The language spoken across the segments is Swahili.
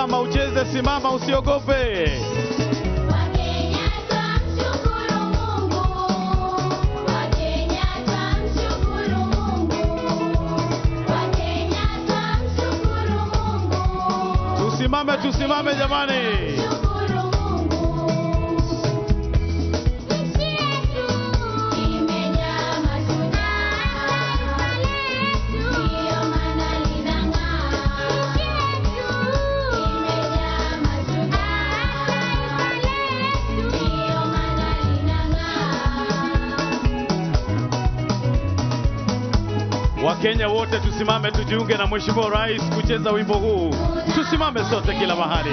Simama ucheze, simama usiogope. Tusimame jamani. Wakenya wote tusimame, tujiunge na Mheshimiwa Rais kucheza wimbo huu. Tusimame sote kila mahali.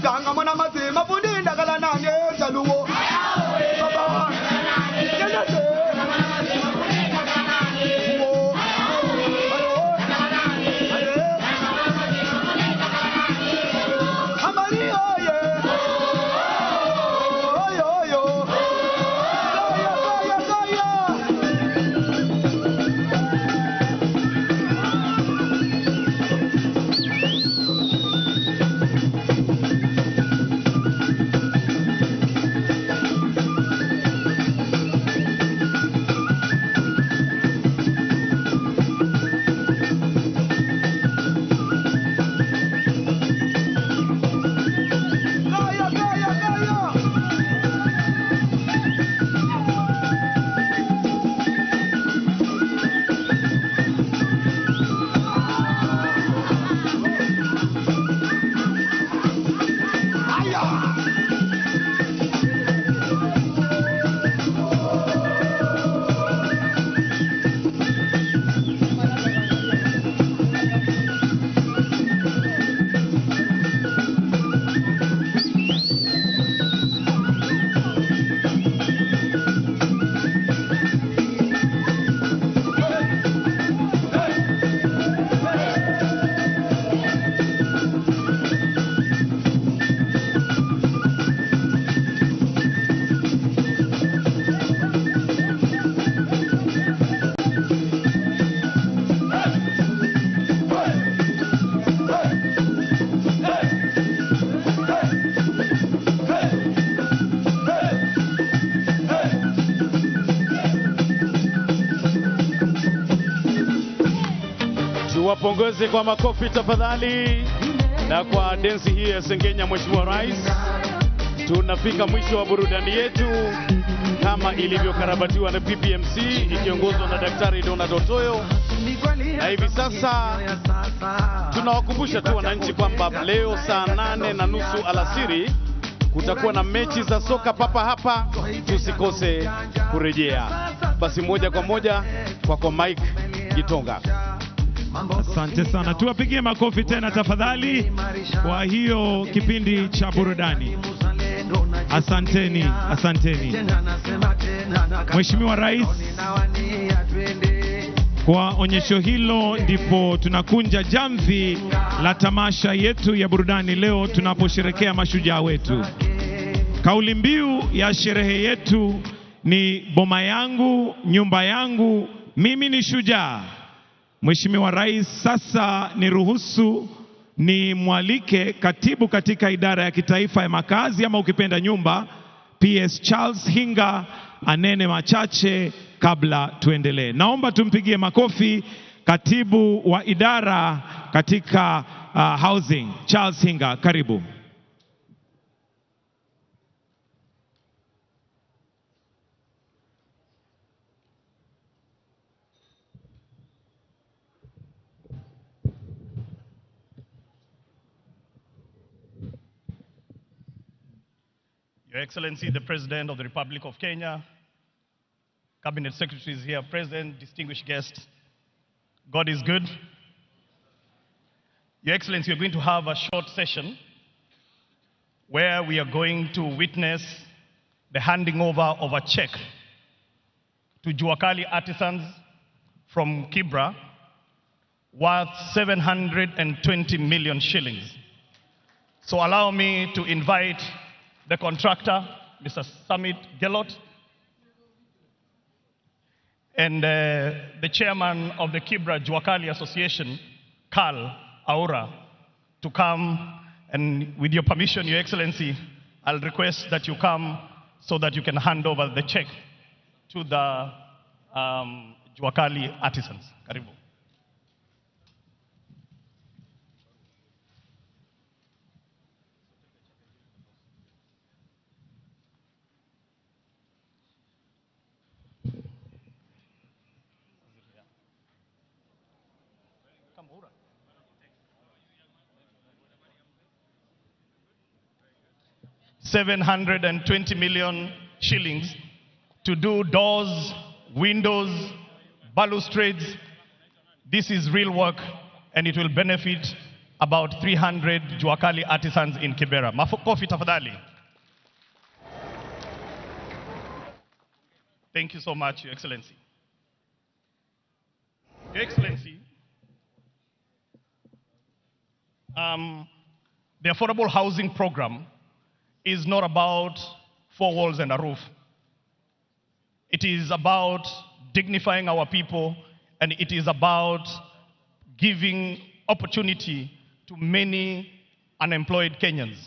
Ganga mana mazima fundinda kala nange chaluo. Baba. Yenase. Tuwapongeze kwa makofi tafadhali. Na kwa densi hii ya Sengenya, Mheshimiwa Rais, tunafika mwisho wa burudani yetu kama ilivyokarabatiwa na PPMC ikiongozwa na Daktari Donald Otoyo. Na hivi sasa tunawakumbusha tu wananchi kwamba leo saa 8:30 alasiri kutakuwa na mechi za soka papa hapa, tusikose kurejea. Basi moja kwa moja kwa Mike Gitonga. Asante sana, tuwapigie makofi tena tafadhali kwa hiyo kipindi cha burudani. Asanteni, asanteni. Mheshimiwa Rais, kwa onyesho hilo ndipo tunakunja jamvi la tamasha yetu ya burudani leo tunaposherekea mashujaa wetu. Kauli mbiu ya sherehe yetu ni boma yangu, nyumba yangu, mimi ni shujaa. Mheshimiwa Rais, sasa niruhusu ni mwalike katibu katika idara ya kitaifa ya makazi ama ukipenda nyumba, PS Charles Hinga, anene machache kabla tuendelee. Naomba tumpigie makofi katibu wa idara katika housing, Charles Hinga, karibu. Your Excellency, the President of the Republic of Kenya, Cabinet Secretaries here present, distinguished guests, God is good. Your Excellency, we are going to have a short session where we are going to witness the handing over of a check to Juakali Artisans from Kibra worth 720 million shillings. So allow me to invite the contractor, Mr. Samit Gelot, and the chairman of the Kibra Juakali Association, Karl Aura, to come. And with your permission, Your Excellency, I'll request that you come so that you can hand over the check to the Juakali Artisans. Karibu. $720 million shillings to do doors, windows, balustrades. This is real work, and it will benefit about 300 Juakali artisans in Kibera. Makofi tafadhali. Thank you so much, Your Excellency. Your Excellency, the affordable housing program is not about 4 walls and a roof. It is about dignifying our people, and it is about giving opportunity to many unemployed Kenyans.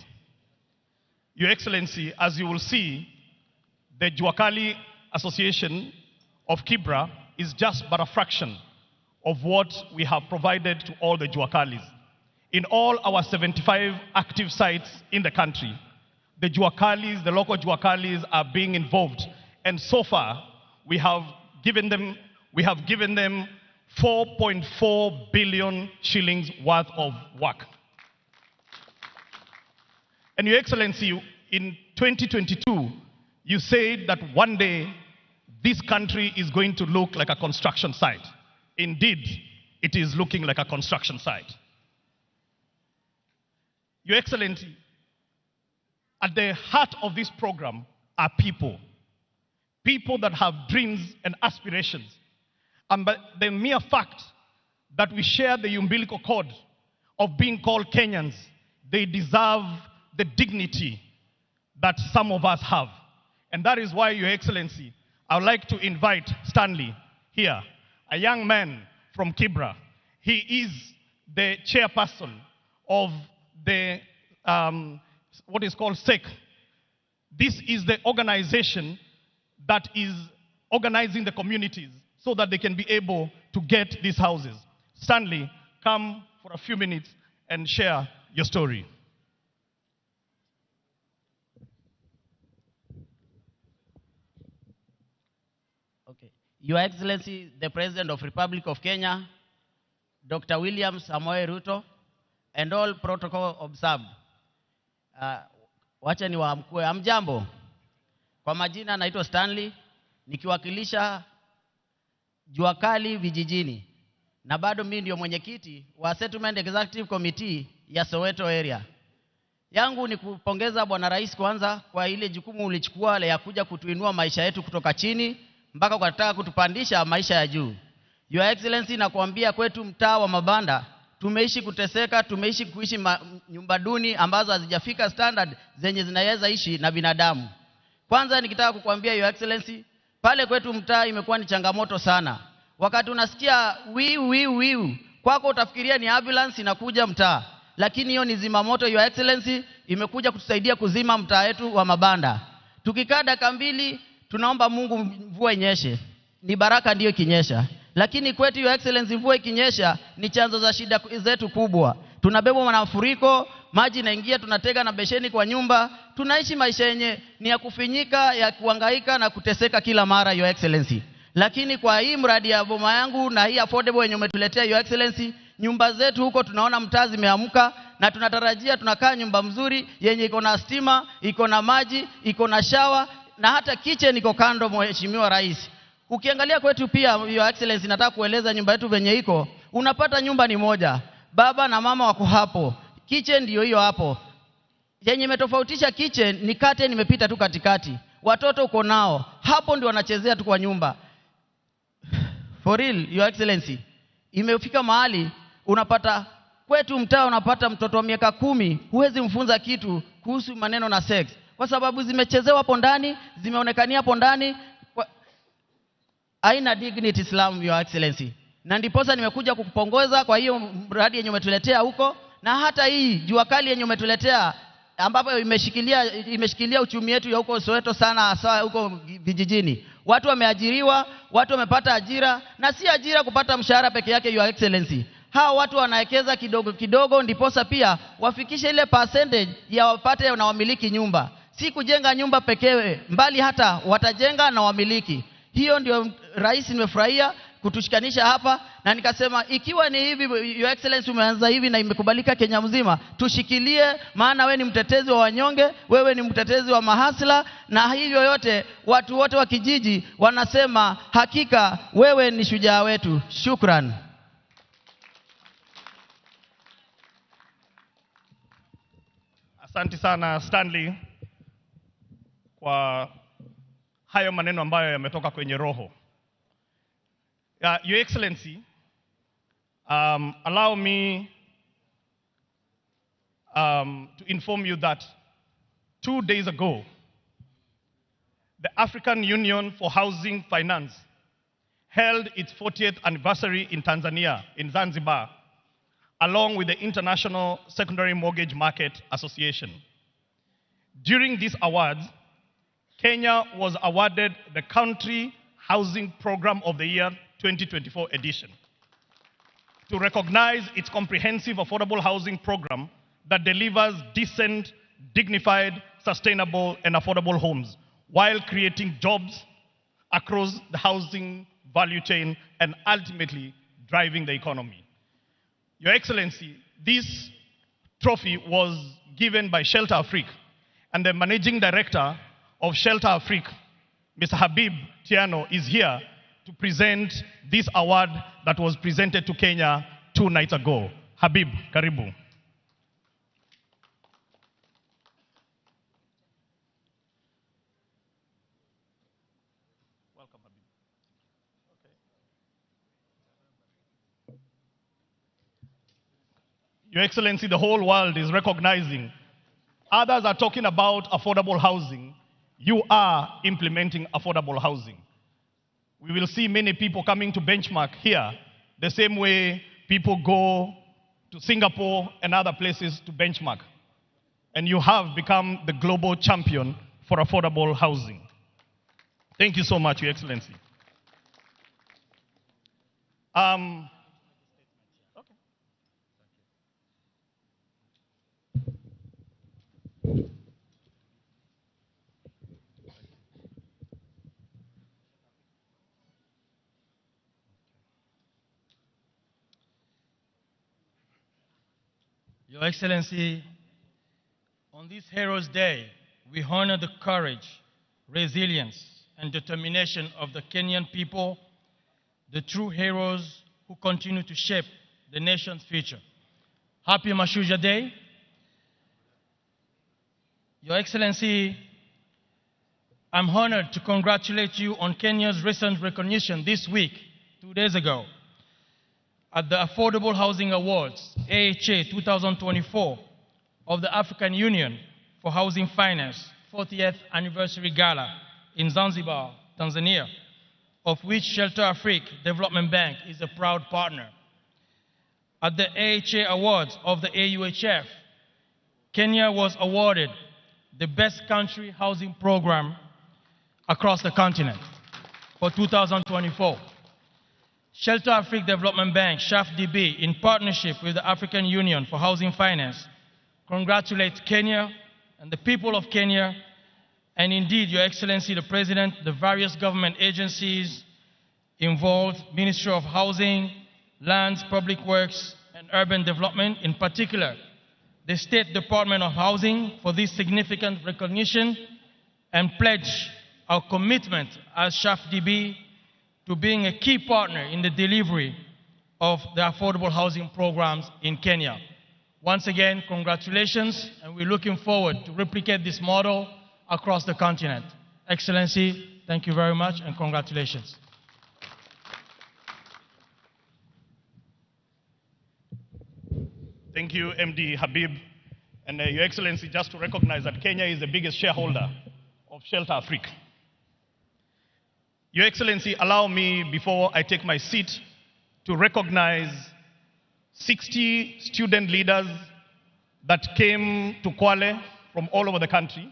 Your Excellency, as you will see, the Juakali Association of Kibra is just but a fraction of what we have provided to all the Juakalis. In all our 75 active sites in the country, the Juakalis, the local Juakalis are being involved. And so far, we have given them 4.4 billion shillings worth of work. And Your Excellency, in 2022, you said that one day this country is going to look like a construction site. Indeed, it is looking like a construction site. Your Excellency, at the heart of this program are people. People that have dreams and aspirations. And by the mere fact that we share the umbilical cord of being called Kenyans, they deserve the dignity that some of us have. And that is why, Your Excellency, I would like to invite Stanley here, a young man from Kibra. He is the chairperson of the, what is called SEC. This is the organization that is organizing the communities so that they can be able to get these houses. Stanley, come for a few minutes and share your story. Okay. Your Excellency, the President of Republic of Kenya, Dr. William Samoei Ruto, and all protocol observed. Wacha ni waamkue. Amjambo. Kwa majina naitwa Stanley, nikiwakilisha Juakali vijijini. Na bado mimi ndio mwenyekiti wa Settlement Executive Committee ya Soweto area. Yangu ni kupongeza Bwana Rais kwanza kwa ile jukumu ulichukua ya kuja kutuinua maisha yetu kutoka chini mpaka kutaka kutupandisha maisha ya juu. Your Excellency, nakuambia kwetu mtaa wa mabanda tumeishi kuteseka, tumeishi kuishi nyumba duni ambazo hazijafika standard zenye zinaweza ishi na binadamu. Kwanza nikitaka kukuambia Your Excellency, pale kwetu mtaa imekuwa ni changamoto sana. Wakati unasikia wiu kwako utafikiria ni ambulance inakuja mtaa, lakini hiyo ni zimamoto. Your Excellency, imekuja kutusaidia kuzima mtaa wetu wa mabanda. Tukikaa dakika 2 tunaomba Mungu mvua inyeshe, ni baraka ndiyo kinyesha. Lakini kwetu Your Excellency, mvua ikinyesha ni chanzo za shida zetu kubwa. Tunabebwa na mafuriko, maji inaingia, tunatega na besheni kwa nyumba. Tunaishi maisha yenye ni ya kufinyika, ya kuhangaika na kuteseka kila mara, Your Excellency. Lakini kwa hii mradi ya boma yangu na hii affordable yenye umetuletea Your Excellency, nyumba zetu huko tunaona mtaa zimeamka, na tunatarajia tunakaa nyumba mzuri yenye iko na stima, iko na maji, iko na shower, na hata kitchen iko kando, Mheshimiwa Rais. Ukiangalia kwetu pia Your Excellency, nataka kueleza nyumba yetu venye iko. Unapata nyumba ni moja, baba na mama wako hapo, kitchen ndio hiyo hapo. Yenye imetofautisha kitchen ni curtain imepita tu katikati. Watoto uko nao, hapo ndio wanachezea tu kwa nyumba. For real, Your Excellency, imefika mahali unapata kwetu mtaa unapata mtoto wa miaka 10 huwezi mfunza kitu kuhusu maneno na sex, kwa sababu zimechezewa hapo ndani, zimeonekania hapo ndani. Haina dignity Islam, Your Excellency. Na ndiposa nimekuja kukupongeza kwa hiyo mradi yenye umetuletea huko, na hata hii Juakali yenye umetuletea ambapo imeshikilia uchumi wetu ya huko Soweto sana, hasa huko vijijini. Watu wameajiriwa, watu wamepata ajira, na si ajira kupata mshahara peke yake, Your Excellency. Hao watu wanawekeza kidogo kidogo ndiposa pia wafikishe ile percentage ya wapate na wamiliki nyumba. Si kujenga nyumba pekee, mbali hata watajenga na wamiliki. Hiyo ndio Rais nimefurahia kutushikanisha hapa, na nikasema ikiwa ni hivi Your Excellency umeanza hivi na imekubalika Kenya mzima, tushikilie, maana wewe ni mtetezi wa wanyonge, wewe ni mtetezi wa mahasla, na hivyo yote watu wote wa kijiji wanasema hakika wewe ni shujaa wetu. Shukran. Asante sana Stanley kwa hayo maneno ambayo yametoka kwenye roho. Your Excellency, allow me to inform you that 2 days ago, the African Union for Housing Finance held its 40th anniversary in Tanzania, in Zanzibar, along with the International Secondary Mortgage Market Association. During these awards, Kenya was awarded the Country Housing Program of the Year 2024 edition to recognize its comprehensive affordable housing program that delivers decent, dignified, sustainable, and affordable homes while creating jobs across the housing value chain and ultimately driving the economy. Your Excellency, this trophy was given by Shelter Afrique, and the Managing Director of Shelter Afrique, Mr. Habib Tiano, is here to present this award that was presented to Kenya 2 nights ago. Habib, karibu. Welcome, Habib. Okay. Your Excellency, the whole world is recognizing. Others are talking about affordable housing. You are implementing affordable housing. We will see many people coming to benchmark here, the same way people go to Singapore and other places to benchmark. And you have become the global champion for affordable housing. Thank you so much, Your Excellency. Your Excellency, on this Heroes Day, we honor the courage, resilience, and determination of the Kenyan people, the true heroes who continue to shape the nation's future. Happy Mashujaa Day. Your Excellency, I'm honored to congratulate you on Kenya's recent recognition this week, 2 days ago, at the Affordable Housing Awards, AHA 2024, of the African Union for Housing Finance 40th Anniversary Gala in Zanzibar, Tanzania, of which Shelter Afrique Development Bank is a proud partner. At the AHA Awards of the AUHF, Kenya was awarded the Best Country Housing Program across the continent for 2024. Shelter Afrique Development Bank, SHAFDB, in partnership with the African Union for Housing Finance, congratulates Kenya and the people of Kenya, and indeed, Your Excellency, the President, the various government agencies involved, Ministry of Housing, Lands, Public Works, and Urban Development, in particular, the State Department of Housing, for this significant recognition, and pledge our commitment as SHAFDB to being a key partner in the delivery of the affordable housing programs in Kenya. Once again, congratulations, and we're looking forward to replicate this model across the continent. Excellency, thank you very much, and congratulations. Thank you, MD Habib. And Your Excellency, just to recognize that Kenya is the biggest shareholder of Shelter Afrique. Your Excellency, allow me, before I take my seat, to recognize 60 student leaders that came to Kwale from all over the country.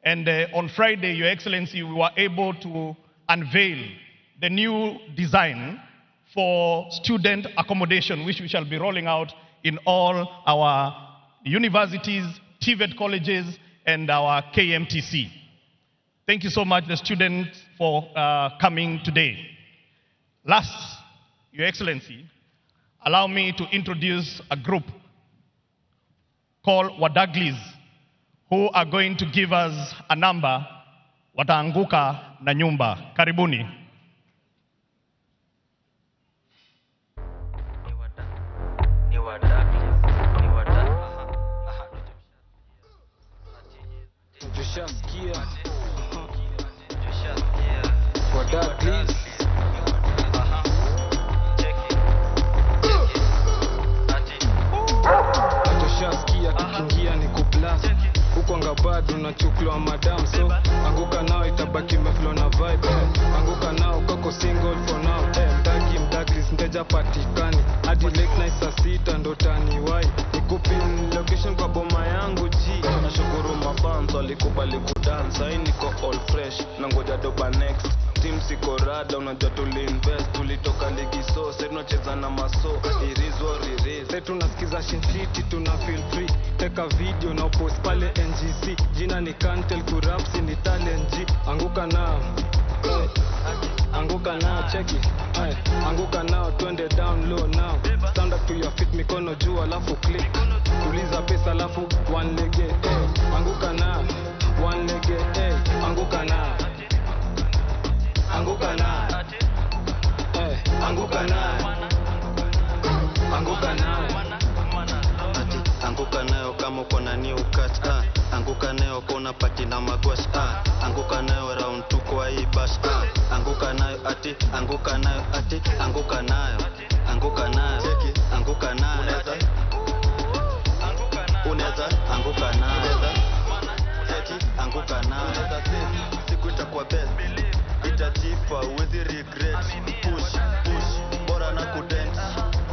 And on Friday, Your Excellency, we were able to unveil the new design for student accommodation, which we shall be rolling out in all our universities, TVET colleges, and our KMTC. Thank you so much, the students, for coming today. Last, Your Excellency, allow me to introduce a group called Wadaglis, who are going to give us a number, Wataanguka na Nyumba. Karibuni. Jushaskia. For that please. Jushaskia kikingia ni kublast. Huko ngabado unachuklwa madam, so anguka nao itabaki meflow na vibe. Anguka nao kako single for now. Mdagris mteja patikani hadi late night saa 6 ndo taniwai. Nikupin location kwa boma yangu G. Nashukuru mafans walikubali kudance. Hii niko all fresh na ngoja doba next. Team siko rada, unajua tuliinvest. Tulitoka ligi so sasa tunacheza na maso. Irizo ririz. Sasa tunasikiza Shin City, tuna feel free. Teka video na post pale NGC. Jina ni Kantel Kurapsi ni talent G. Anguka nao. Anguka nao check it. Anguka nao twende down low now. Stand up to your feet, mikono juu alafu click. Tuliza pesa alafu one leg. Anguka nao one leg. Anguka nao. Anguka nao. Anguka nao. Anguka nao. Anguka nayo kama uko na new cut. Anguka nayo kona pati na magwash. Anguka nayo round 2 kwa hii bash. Anguka nayo ati, anguka nayo ati, anguka nayo. Anguka nayo, anguka nayo. Unaweza anguka nayo. Anguka nayo. Siku itakuwa best. Itajifa uwezi regret. Push, push, bora na kudent.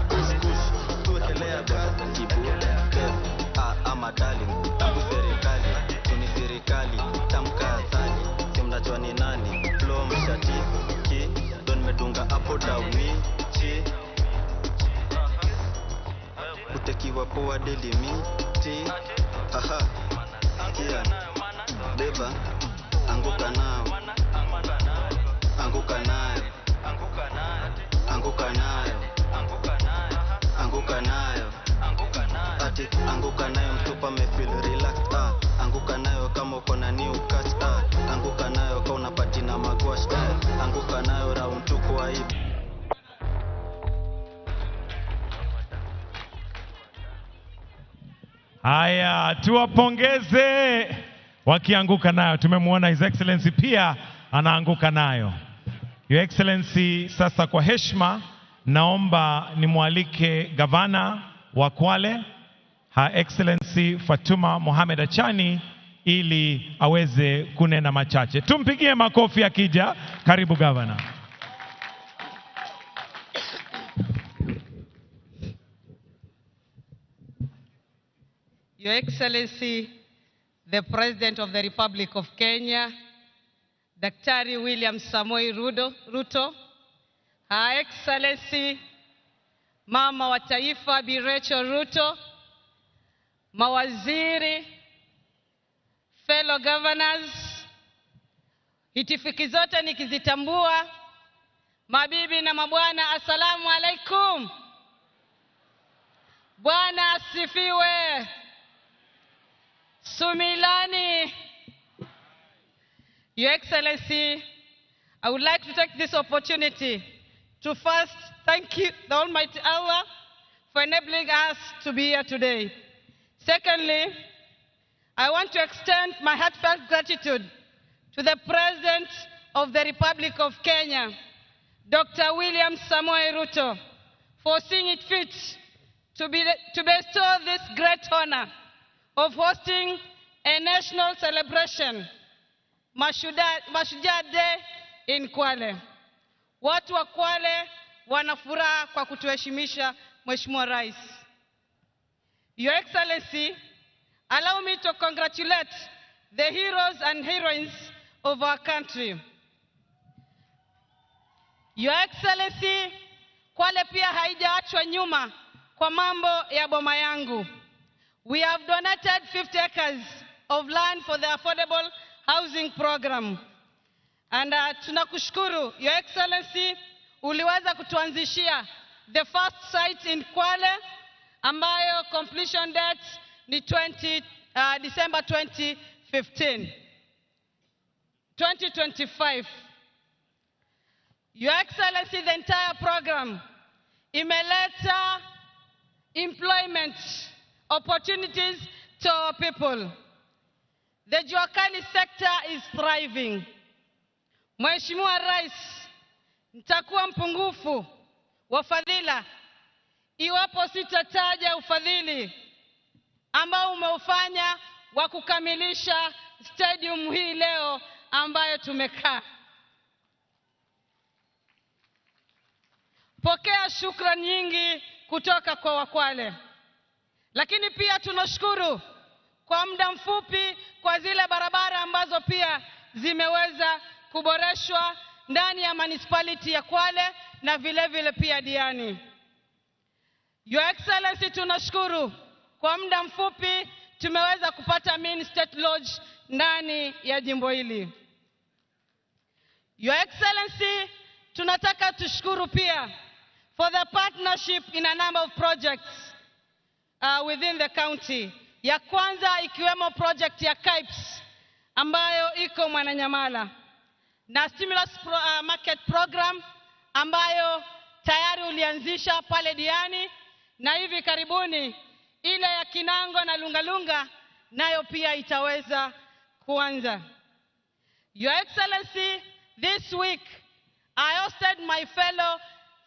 Push, push, tuwekelea gas. Ama darling, tangu serikali, tuni serikali, tamka asali, simnajua ni nani, flow mshati, ki, don medunga hapo dawni, chi, utekiwa poa daily miti, haha, kia, beba, anguka nao, anguka nayo, anguka nayo, anguka nayo, ati anguka nayo mtupa me feel relaxed. Anguka nayo kama uko na new catch. Anguka nayo kama unapati na magwash. Anguka nayo round 2 kwa hii. Haya, tuwapongeze wakianguka nayo. Tumemwona His Excellency pia anaanguka nayo. Your Excellency, sasa kwa heshima naomba nimwalike gavana wa Kwale, Her Excellency Fatuma Mohamed Achani, ili aweze kunena machache. Tumpigie makofi akija. Karibu gavana. Your Excellency, the President of the Republic of Kenya, Daktari William Samoei Ruto, Her Excellency Mama wa Taifa Bi Rachel Ruto, mawaziri, fellow governors, hitifiki zote nikizitambua, mabibi na mabwana, assalamu alaikum. Bwana asifiwe. Sumilani. Your Excellency, I would like to take this opportunity to first thank you, the Almighty Allah, for enabling us to be here today. Secondly, I want to extend my heartfelt gratitude to the President of the Republic of Kenya, Dr. William Samoei Ruto, for seeing it fit to bestow this great honor of hosting a national celebration, Mashujaa Day in Kwale. Watu wa Kwale wanafuraha kwa kutuheshimisha Mheshimiwa Rais. Your Excellency, allow me to congratulate the heroes and heroines of our country. Your Excellency, Kwale pia haijaachwa nyuma kwa mambo ya boma yangu. We have donated 50 acres of land for the affordable housing program. And tunakushukuru, Your Excellency, uliweza kutuanzishia the first site in Kwale, ambayo completion date ni December 2025. Your Excellency, the entire program imeleta employment opportunities to our people. The Juakali sector is thriving. Mheshimiwa Rais, nitakuwa mpungufu wa fadhila iwapo sitataja ufadhili ambao umeufanya wa kukamilisha stadium hii leo ambayo tumekaa. Pokea shukrani nyingi kutoka kwa Wakwale. Lakini pia tunashukuru kwa muda mfupi kwa zile barabara ambazo pia zimeweza kuboreshwa ndani ya municipality ya Kwale na vile vile pia Diani. Your Excellency, tunashukuru kwa muda mfupi tumeweza kupata main state lodge ndani ya jimbo hili. Your Excellency, tunataka tushukuru pia for the partnership in a number of projects within the county. Ya kwanza ikiwemo project ya KIPES ambayo iko Mwananyamala, na stimulus market program ambayo tayari ulianzisha pale Diani, na hivi karibuni ile ya Kinango na Lungalunga nayo pia itaweza kuanza. Your Excellency, this week I hosted my fellow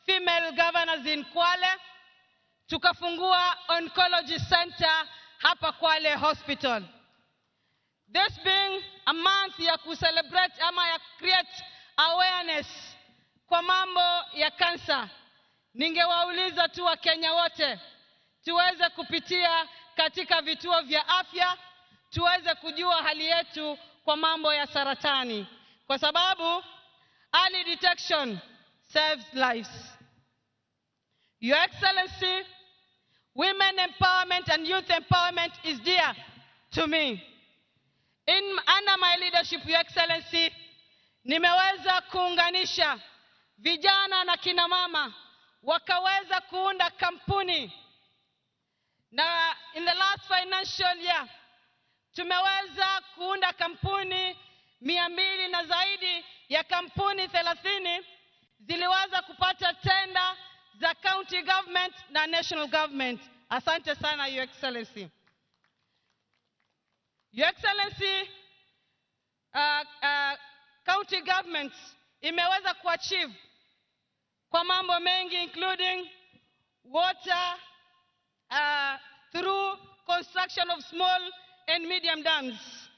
female governors in Kwale. Tukafungua oncology center hapa Kwale Hospital. This being a month ya kucelebrate ama ya create awareness kwa mambo ya kansa, ningewauliza tu wa Kenya wote tuweze kupitia katika vituo vya afya, tuweze kujua hali yetu kwa mambo ya saratani, kwa sababu early detection saves lives. Your Excellency, women empowerment and youth empowerment is dear to me. Under my leadership, Your Excellency, nimeweza kuunganisha vijana na kina mama wakaweza kuunda kampuni, na in the last financial year tumeweza kuunda kampuni 200 na zaidi ya kampuni 30 ziliweza kupata tenda za county government na national government. Asante sana, Your Excellency. Your Excellency, county government imeweza kuachieve kwa mambo mengi, including water through construction of small and medium dams.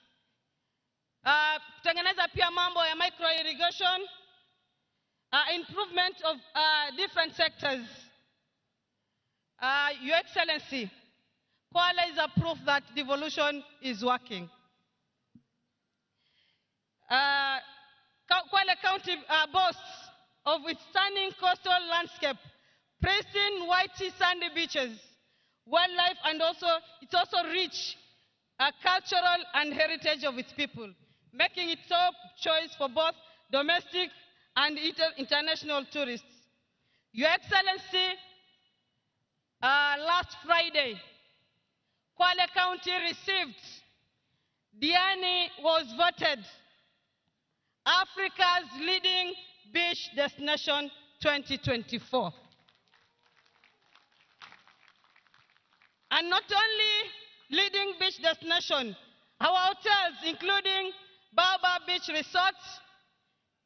Kutengeneza pia mambo ya micro irrigation, improvement of different sectors. Your Excellency, Kwale is a proof that devolution is working. Kwale County boasts of its stunning coastal landscape, pristine white sandy beaches, wildlife, and it's also rich cultural and heritage of its people, making it top choice for both domestic and international tourists. Your Excellency, last Friday, Kwale County received, Diani was voted Africa's leading beach destination 2024. And not only leading beach destination, our hotels including Baobab Beach Resort,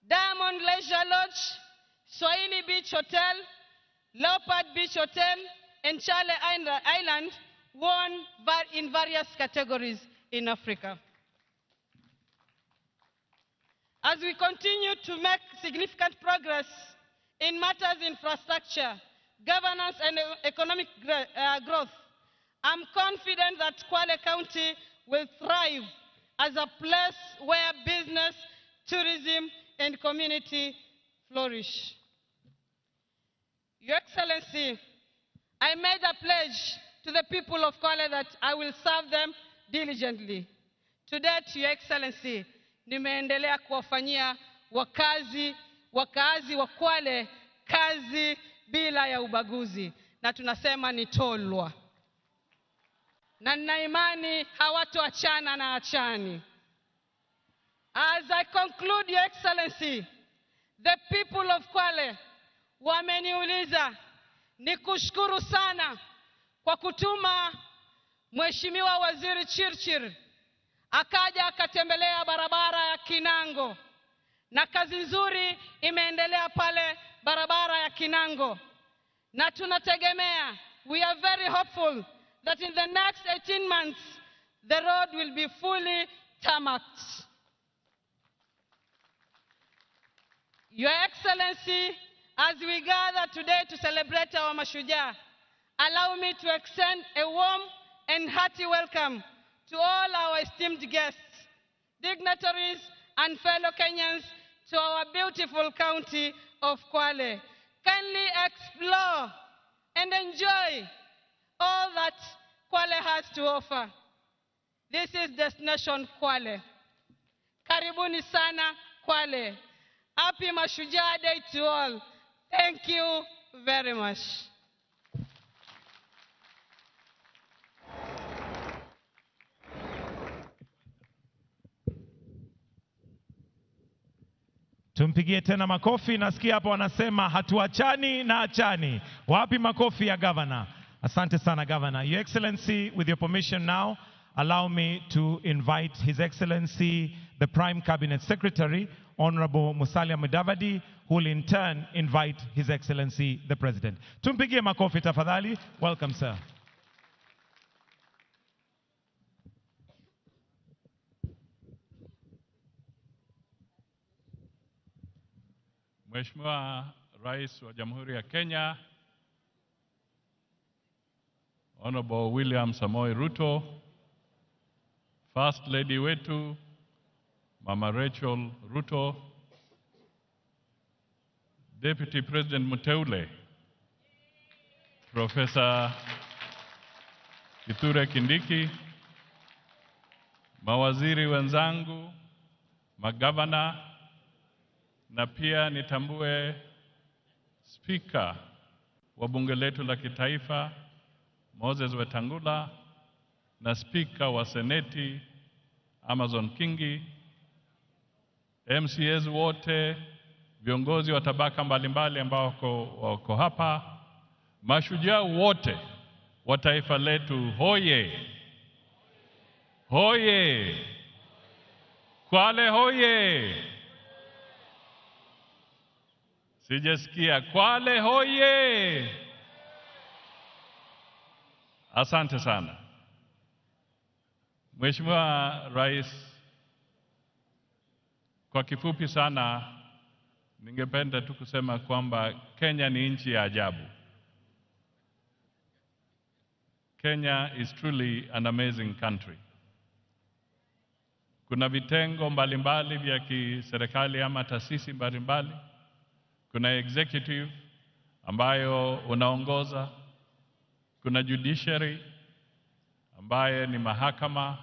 Diamond Leisure Lodge, Swahili Beach Hotel, Leopard Beach Hotel, and Chale Island won in various categories in Africa. As we continue to make significant progress in matters infrastructure, governance, and economic growth, I'm confident that Kwale County will thrive as a place where business, tourism, and community flourish. Your Excellency, I made a pledge to the people of Kwale that I will serve them diligently. Today, Your Excellency, nimeendelea kuwafanyia wakaazi wa Kwale kazi bila ya ubaguzi, na tunasema ni tolwa, na nina imani hawatoachana na achani. As I conclude, Your Excellency, the people of Kwale wameniuliza nikushukuru sana kwa kutuma Mheshimiwa Waziri Chirchir akaja akatembelea barabara ya Kinango, na kazi nzuri imeendelea pale barabara ya Kinango, na tunategemea, we are very hopeful that in the next 18 months the road will be fully tarmacked. Your Excellency, as we gather today to celebrate our Mashujaa, allow me to extend a warm and hearty welcome to all our esteemed guests, dignitaries, and fellow Kenyans to our beautiful county of Kwale. Kindly explore and enjoy all that Kwale has to offer. This is Destination Kwale. Karibuni sana Kwale. Happy Mashujaa Day to all. Thank you very much. Tumpigie tena makofi. Nasikia hapo wanasema hatuachani na achani. Wapi makofi ya governor? Asante sana governor. Your Excellency, with your permission now, allow me to invite His Excellency, the Prime Cabinet Secretary, Honorable Musalia Mudavadi, who will in turn invite His Excellency, the President. Tumpigie makofi tafadhali. Welcome, sir. Mheshimiwa Rais wa Jamhuri ya Kenya, Honorable William Samoei Ruto, First Lady wetu Mama Rachel Ruto, Deputy President Muteule Professor Kithure Kindiki, mawaziri wenzangu, magavana, na pia nitambue Speaker wa bunge letu la kitaifa Moses Wetangula, na Speaker wa Seneti Amazon Kingi, MCAs wote, viongozi wa tabaka mbalimbali ambao wako hapa, mashujaa wote wa taifa letu, hoye! Hoye! Kwale hoye! Sijasikia. Kwale hoye! Asante sana. Mheshimiwa Rais, kwa kifupi sana ningependa tu kusema kwamba Kenya ni nchi ya ajabu. Kenya is truly an amazing country. Kuna vitengo mbalimbali vya kiserikali ama taasisi mbalimbali. Kuna executive ambayo unaongoza, kuna judiciary ambaye ni mahakama,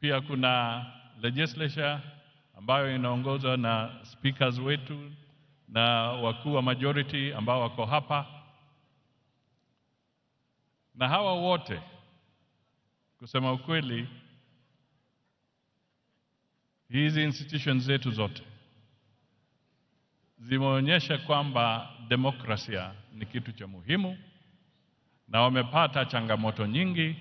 pia kuna legislature ambayo inaongozwa na speakers wetu na wakuu wa majority ambao wako hapa. Na hawa wote, kusema ukweli, hizi institutions zetu zote zimeonyesha kwamba demokrasia ni kitu cha muhimu, na wamepata changamoto nyingi,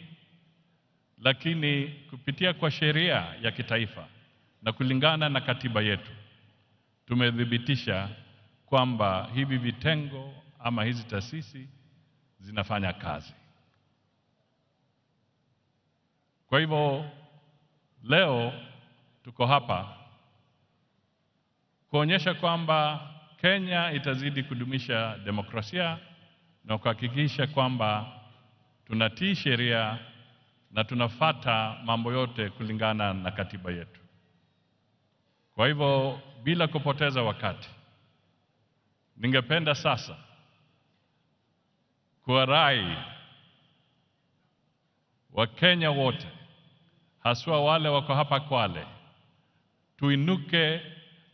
lakini kupitia kwa sheria ya kitaifa na kulingana na katiba yetu tumedhibitisha kwamba hivi vitengo ama hizi taasisi zinafanya kazi. Kwa hivyo leo tuko hapa kuonyesha kwamba Kenya itazidi kudumisha demokrasia na kuhakikisha kwamba tunatii sheria na tunafuata mambo yote kulingana na katiba yetu. Kwa hivyo bila kupoteza wakati, ningependa sasa kuwarai Wakenya wote, haswa wale wako hapa Kwale, tuinuke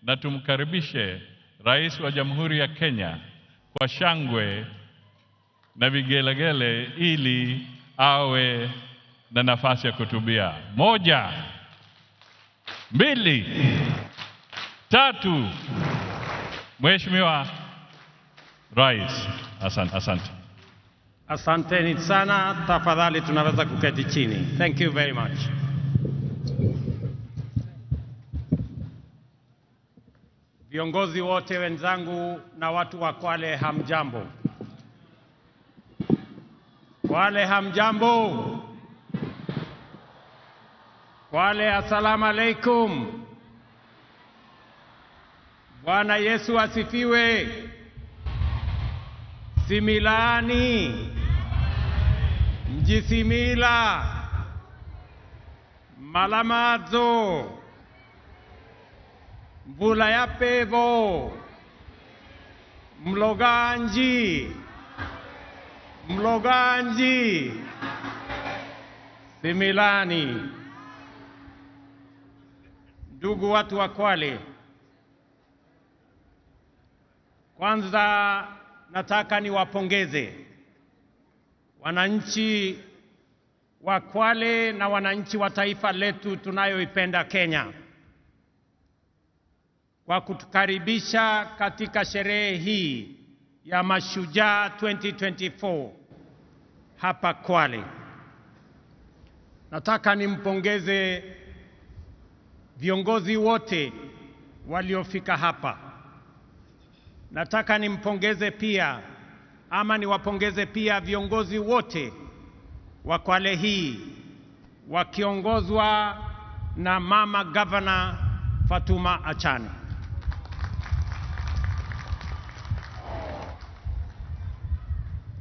na tumkaribishe Rais wa Jamhuri ya Kenya kwa shangwe na vigelegele ili awe na nafasi ya kutubia. 1, 2, 3. Mheshimiwa Rais, asante. Asanteni sana. Tafadhali tunaweza kuketi chini. Thank you very much. viongozi wote wenzangu na watu wa Kwale, hamjambo. Kwale hamjambo. Kwale, assalamu alaikum. Bwana Yesu asifiwe. Similani, mjisimila, malamazo, mvula ya pevo, mloganji, similani. Ndugu watu wa Kwale, kwanza nataka niwapongeze wananchi wa Kwale na wananchi wa taifa letu tunayoipenda Kenya kwa kutukaribisha katika sherehe hii ya Mashujaa 2024 hapa Kwale. Nataka nimpongeze viongozi wote waliofika hapa. Nataka niwapongeze pia viongozi wote wa Kwale hii wakiongozwa na Mama Governor Fatuma Achane.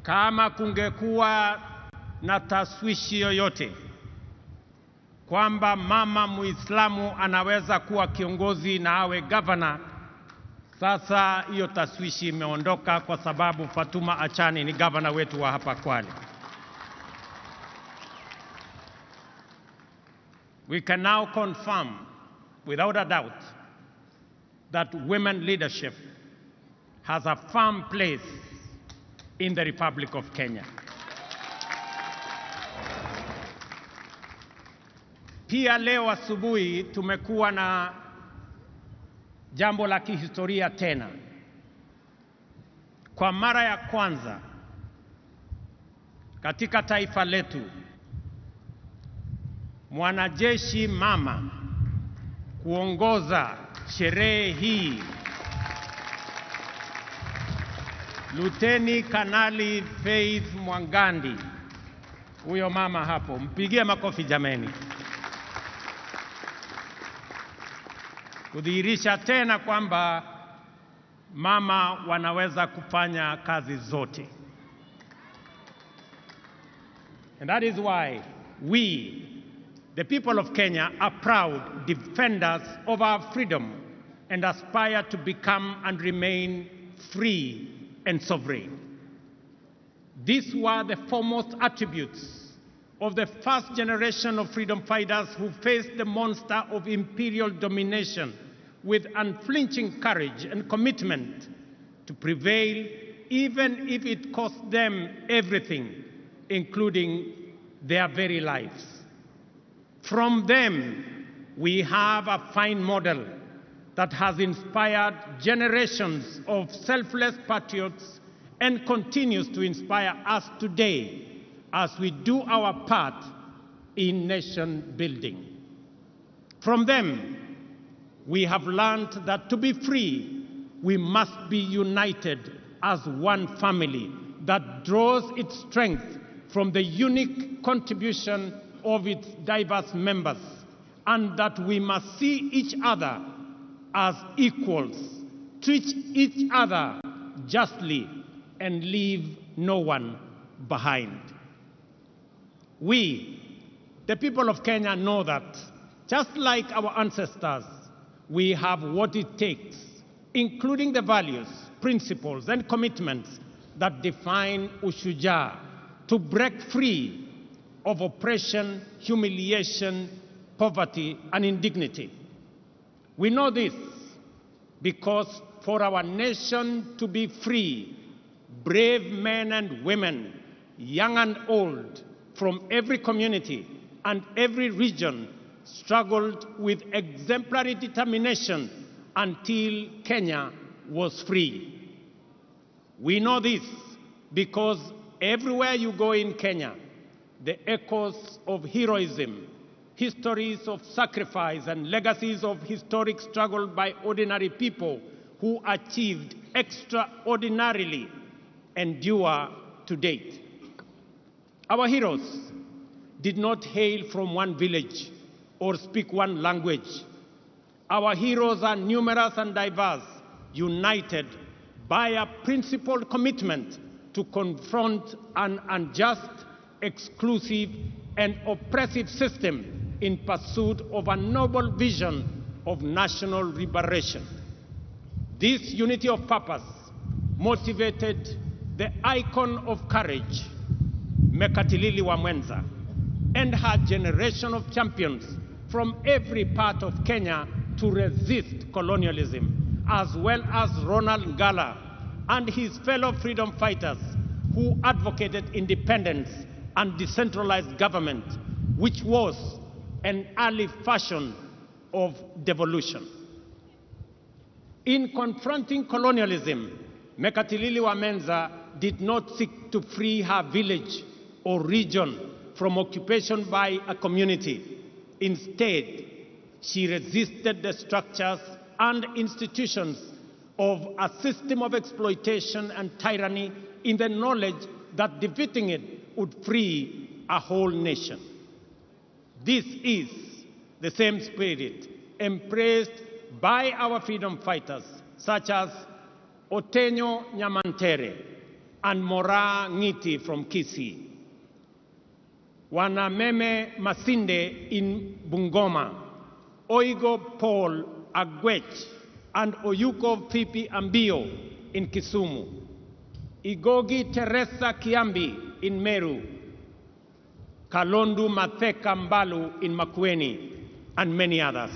Kama kungekuwa na taswishi yoyote kwamba mama Muislamu anaweza kuwa kiongozi na awe governor, sasa hiyo taswishi imeondoka, kwa sababu Fatuma Achane ni governor wetu wa hapa Kwale. We can now confirm without a doubt that women leadership has a firm place in the Republic of Kenya. Pia leo asubuhi tumekuwa na jambo la kihistoria tena. Kwa mara ya kwanza katika taifa letu, mwanajeshi mama kuongoza sherehe hii, Luteni Kanali Faith Mwangandi. Huyo mama hapo, mpigie makofi jameni. Kudhihirisha tena kwamba mama wanaweza kufanya kazi zote. And that is why we, the people of Kenya, are proud defenders of our freedom and aspire to become and remain free and sovereign. These were the foremost attributes of the first generation of freedom fighters who faced the monster of imperial domination with unflinching courage and commitment to prevail, even if it cost them everything, including their very lives. From them, we have a fine model that has inspired generations of selfless patriots and continues to inspire us today as we do our part in nation building. From them, we have learned that to be free, we must be united as one family that draws its strength from the unique contribution of its diverse members, and that we must see each other as equals, treat each other justly, and leave no one behind. We, the people of Kenya, know that just like our ancestors, we have what it takes, including the values, principles, and commitments that define Mashujaa, to break free of oppression, humiliation, poverty, and indignity. We know this because for our nation to be free, brave men and women, young and old, from every community and every region struggled with exemplary determination until Kenya was free. We know this because everywhere you go in Kenya, the echoes of heroism, histories of sacrifice, and legacies of historic struggle by ordinary people who achieved extraordinarily endure to date. Our heroes did not hail from one village or speak one language. Our heroes are numerous and diverse, united by a principled commitment to confront an unjust, exclusive, and oppressive system in pursuit of a noble vision of national liberation. This unity of purpose motivated the icon of courage, Mekatilili Wamwenza, and her generation of champions from every part of Kenya to resist colonialism, as well as Ronald Ngala and his fellow freedom fighters who advocated independence and decentralized government, which was an early fashion of devolution. In confronting colonialism, Mekatilili Wamwenza did not seek to free her village or region from occupation by a community. Instead, she resisted the structures and institutions of a system of exploitation and tyranny in the knowledge that defeating it would free a whole nation. This is the same spirit embraced by our freedom fighters, such as Otenyo Nyamantere and Mora Ngiti from Kisii, Wanameme Masinde in Bungoma, Oigo Paul Agwech and Oyuko Fipi Ambio in Kisumu, Igogi Teresa Kiambi in Meru, Kalondu Matheka Mbalu in Makueni, and many others.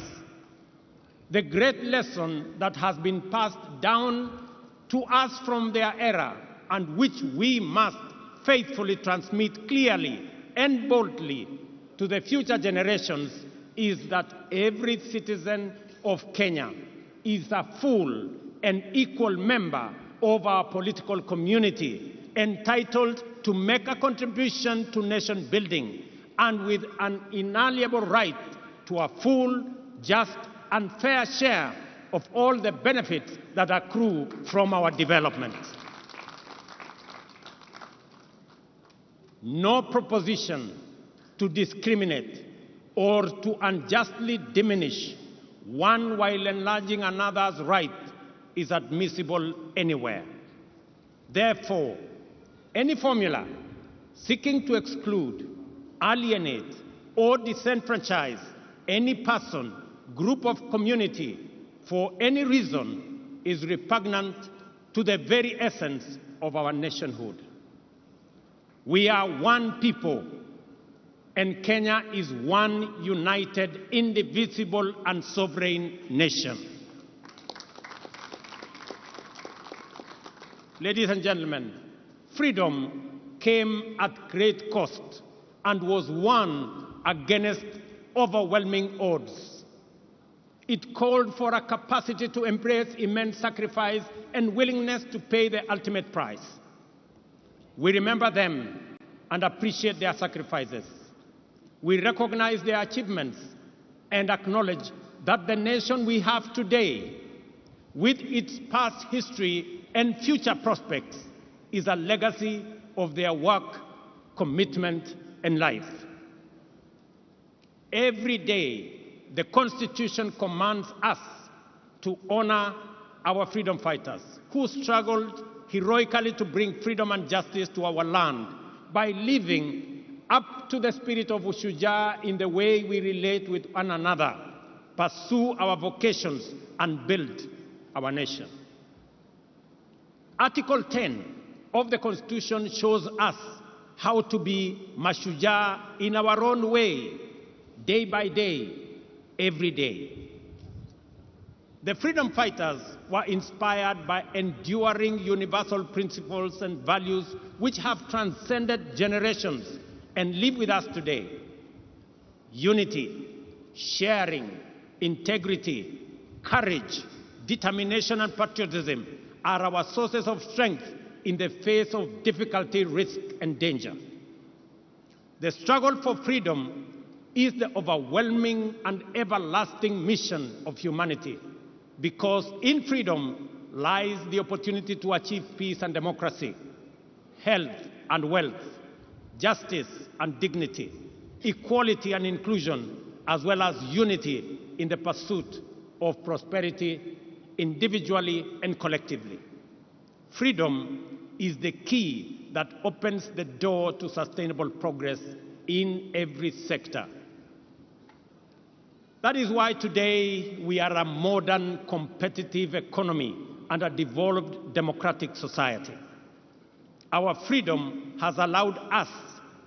The great lesson that has been passed down to us from their era, and which we must faithfully transmit clearly and boldly to the future generations, is that every citizen of Kenya is a full and equal member of our political community, entitled to make a contribution to nation building, and with an inalienable right to a full, just, and fair share of all the benefits that accrue from our development. No proposition to discriminate or to unjustly diminish one while enlarging another's right is admissible anywhere. Therefore, any formula seeking to exclude, alienate, or disenfranchise any person, group of community for any reason is repugnant to the very essence of our nationhood. We are one people, and Kenya is one united, indivisible, and sovereign nation. Ladies and gentlemen, freedom came at great cost and was won against overwhelming odds. It called for a capacity to embrace immense sacrifice and willingness to pay the ultimate price. We remember them and appreciate their sacrifices. We recognize their achievements and acknowledge that the nation we have today, with its past history and future prospects, is a legacy of their work, commitment, and life. Every day, the Constitution commands us to honor our freedom fighters who struggled heroically to bring freedom and justice to our land by living up to the spirit of Mashujaa in the way we relate with one another, pursue our vocations, and build our nation. Article 10 of the Constitution shows us how to be Mashujaa in our own way, day by day, every day. The freedom fighters were inspired by enduring universal principles and values which have transcended generations and live with us today. Unity, sharing, integrity, courage, determination, and patriotism are our sources of strength in the face of difficulty, risk, and danger. The struggle for freedom is the overwhelming and everlasting mission of humanity, because in freedom lies the opportunity to achieve peace and democracy, health and wealth, justice and dignity, equality and inclusion, as well as unity in the pursuit of prosperity individually and collectively. Freedom is the key that opens the door to sustainable progress in every sector. That is why today we are a modern, competitive economy and a developed democratic society. Our freedom has allowed us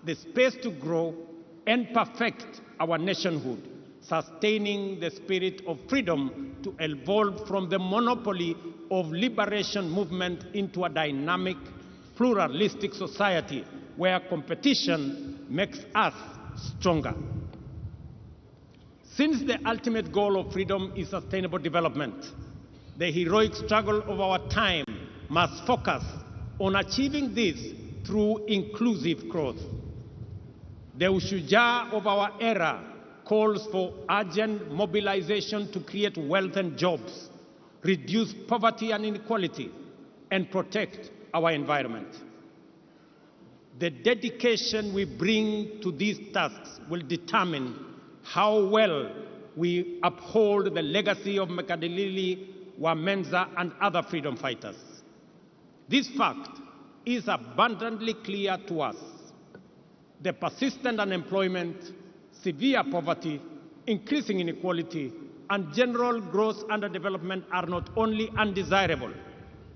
the space to grow and perfect our nationhood, sustaining the spirit of freedom to evolve from the monopoly of liberation movement into a dynamic, pluralistic society where competition makes us stronger. Since the ultimate goal of freedom is sustainable development, the heroic struggle of our time must focus on achieving this through inclusive growth. The Mashujaa of our era calls for urgent mobilization to create wealth and jobs, reduce poverty and inequality, and protect our environment. The dedication we bring to these tasks will determine how well we uphold the legacy of Mekadilili, Wamenza, and other freedom fighters. This fact is abundantly clear to us. The persistent unemployment, severe poverty, increasing inequality, and general gross underdevelopment are not only undesirable,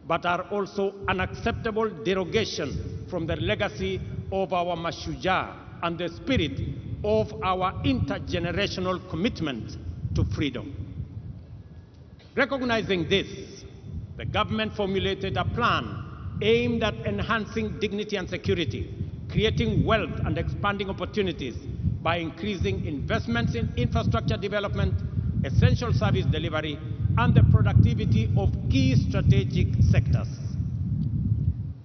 but are also unacceptable derogation from the legacy of our Mashujaa and the spirit of our intergenerational commitment to freedom. Recognizing this, the government formulated a plan aimed at enhancing dignity and security, creating wealth and expanding opportunities by increasing investments in infrastructure development, essential service delivery, and the productivity of key strategic sectors.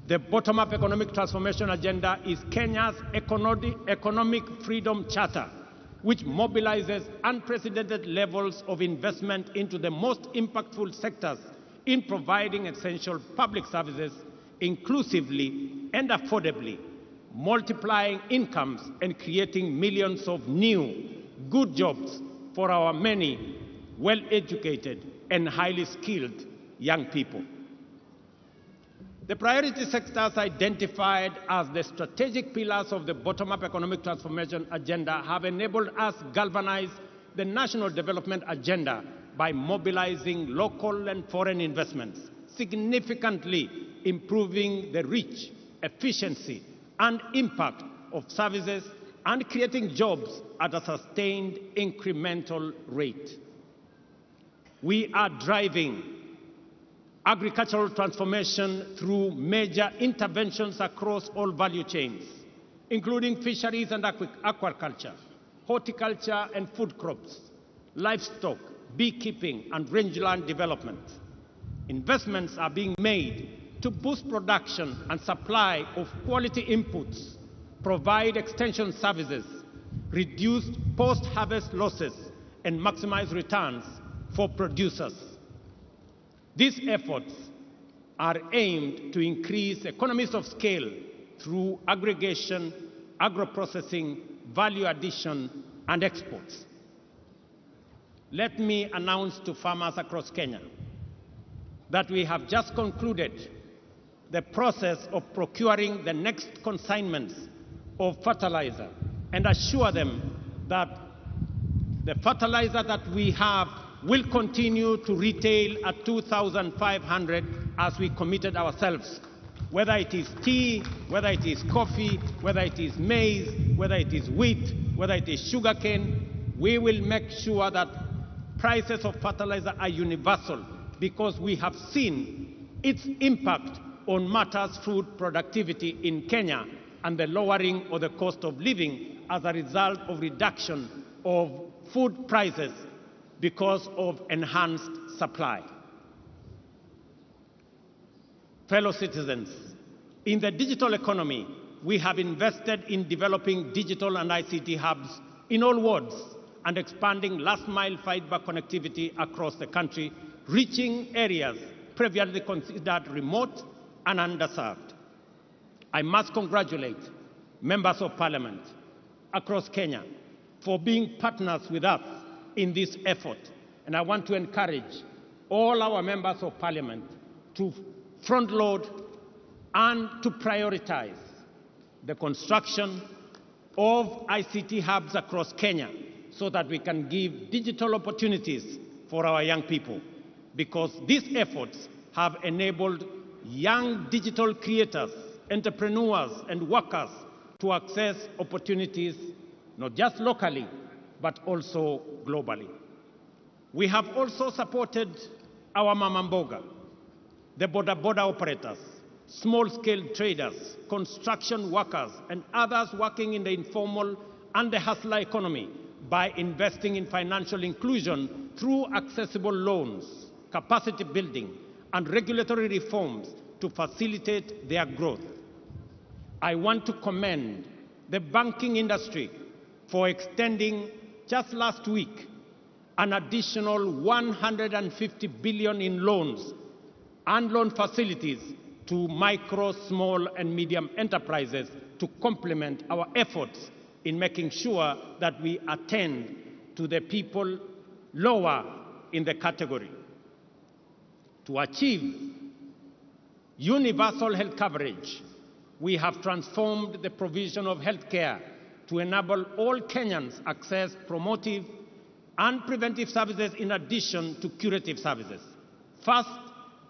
The bottom-up economic transformation agenda is Kenya's economic freedom charter, which mobilizes unprecedented levels of investment into the most impactful sectors in providing essential public services inclusively and affordably, multiplying incomes and creating millions of new, good jobs for our many well-educated and highly skilled young people. The priority sectors identified as the strategic pillars of the bottom-up economic transformation agenda have enabled us to galvanize the national development agenda by mobilizing local and foreign investments, significantly improving the reach, efficiency, and impact of services, and creating jobs at a sustained incremental rate. We are driving agricultural transformation through major interventions across all value chains, including fisheries and aquaculture, horticulture and food crops, livestock, beekeeping, and rangeland development. Investments are being made to boost production and supply of quality inputs, provide extension services, reduce post-harvest losses, and maximize returns for producers. These efforts are aimed to increase economies of scale through aggregation, agro-processing, value addition, and exports. Let me announce to farmers across Kenya that we have just concluded the process of procuring the next consignments of fertilizer and assure them that the fertilizer that we have will continue to retail at 2,500 as we committed ourselves. Whether it is tea, whether it is coffee, whether it is maize, whether it is wheat, whether it is sugarcane, we will make sure that prices of fertilizer are universal, because we have seen its impact on matters food productivity in Kenya and the lowering of the cost of living as a result of reduction of food prices because of enhanced supply. Fellow citizens, in the digital economy, we have invested in developing digital and ICT hubs in all wards and expanding last-mile fiber connectivity across the country, reaching areas previously considered remote and underserved. I must congratulate members of parliament across Kenya for being partners with us in this effort. And I want to encourage all our members of parliament to front load and to prioritize the construction of ICT hubs across Kenya so that we can give digital opportunities for our young people, because these efforts have enabled young digital creators, entrepreneurs, and workers to access opportunities not just locally, but also globally. We have also supported our mama mboga, the boda operators, small-scale traders, construction workers, and others working in the informal and the hustler economy by investing in financial inclusion through accessible loans, capacity building, and regulatory reforms to facilitate their growth. I want to commend the banking industry for extending, just last week, an additional 150 billion in loans and loan facilities to micro, small, and medium enterprises to complement our efforts in making sure that we attend to the people lower in the category. To achieve universal health coverage, we have transformed the provision of health care to enable all Kenyans access promotive and preventive services in addition to curative services. First,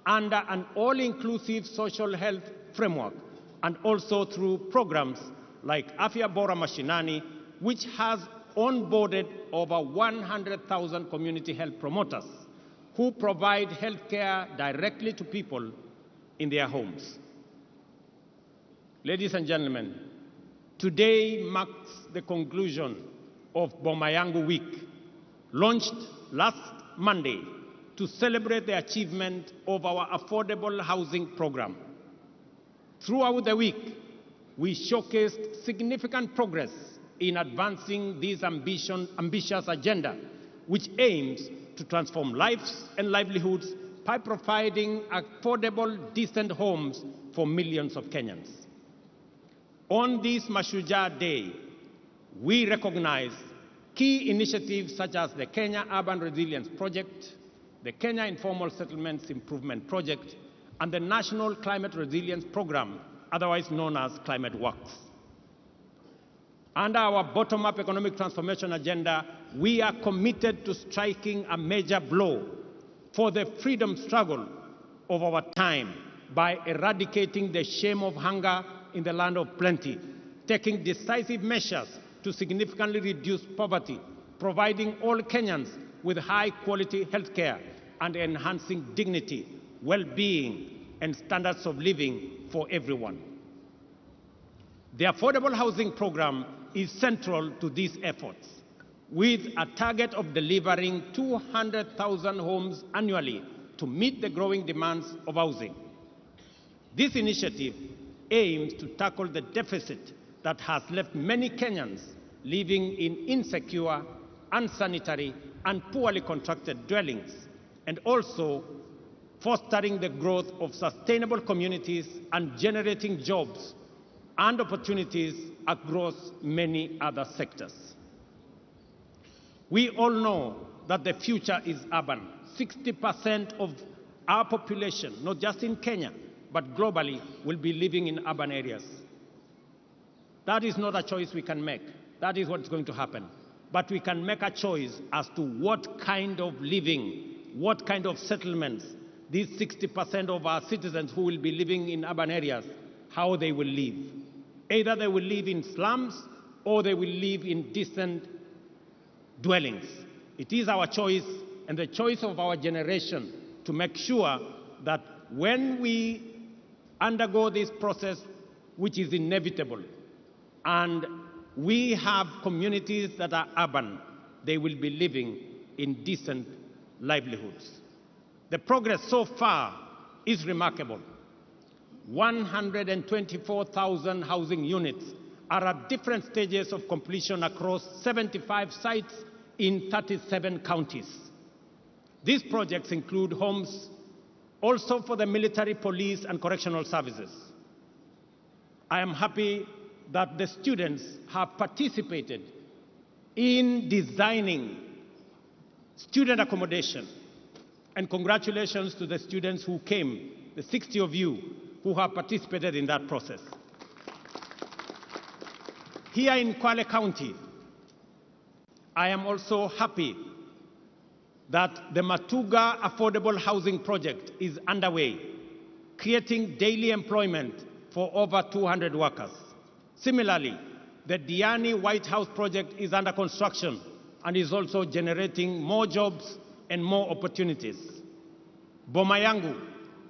under an all-inclusive social health framework, and also through programs like Afya Bora Mashinani, which has onboarded over 100,000 community health promoters who provide health care directly to people in their homes. Ladies and gentlemen, today marks the conclusion of Boma Yangu Week, launched last Monday to celebrate the achievement of our affordable housing program. Throughout the week, we showcased significant progress in advancing this ambitious agenda, which aims to transform lives and livelihoods by providing affordable, decent homes for millions of Kenyans. On this Mashujaa Day, we recognize key initiatives such as the Kenya Urban Resilience Project, the Kenya Informal Settlements Improvement Project, and the National Climate Resilience Program, otherwise known as Climate Works. Under our bottom-up economic transformation agenda, we are committed to striking a major blow for the freedom struggle of our time by eradicating the shame of hunger in the land of plenty, taking decisive measures to significantly reduce poverty, providing all Kenyans with high-quality health care, and enhancing dignity, well-being, and standards of living for everyone. The affordable housing program is central to these efforts, with a target of delivering 200,000 homes annually to meet the growing demands of housing. This initiative aims to tackle the deficit that has left many Kenyans living in insecure, unsanitary, and poorly constructed dwellings, and also fostering the growth of sustainable communities and generating jobs and opportunities across many other sectors. We all know that the future is urban. 60% of our population, not just in Kenya, but globally, will be living in urban areas. That is not a choice we can make. That is what's going to happen. But we can make a choice as to what kind of living, what kind of settlements these 60% of our citizens who will be living in urban areas, how they will live. Either they will live in slums or they will live in decent dwellings. It is our choice and the choice of our generation to make sure that when we undergo this process, which is inevitable, and we have communities that are urban, they will be living in decent livelihoods. The progress so far is remarkable. 124,000 housing units are at different stages of completion across 75 sites in 37 counties. These projects include homes also for the military, police, and correctional services. I am happy that the students have participated in designing student accommodation. And congratulations to the students who came, the 60 of you who have participated in that process. Here in Kwale County, I am also happy that the Matuga Affordable Housing Project is underway, creating daily employment for over 200 workers. Similarly, the Diani White House project is under construction and is also generating more jobs and more opportunities. Boma Yangu,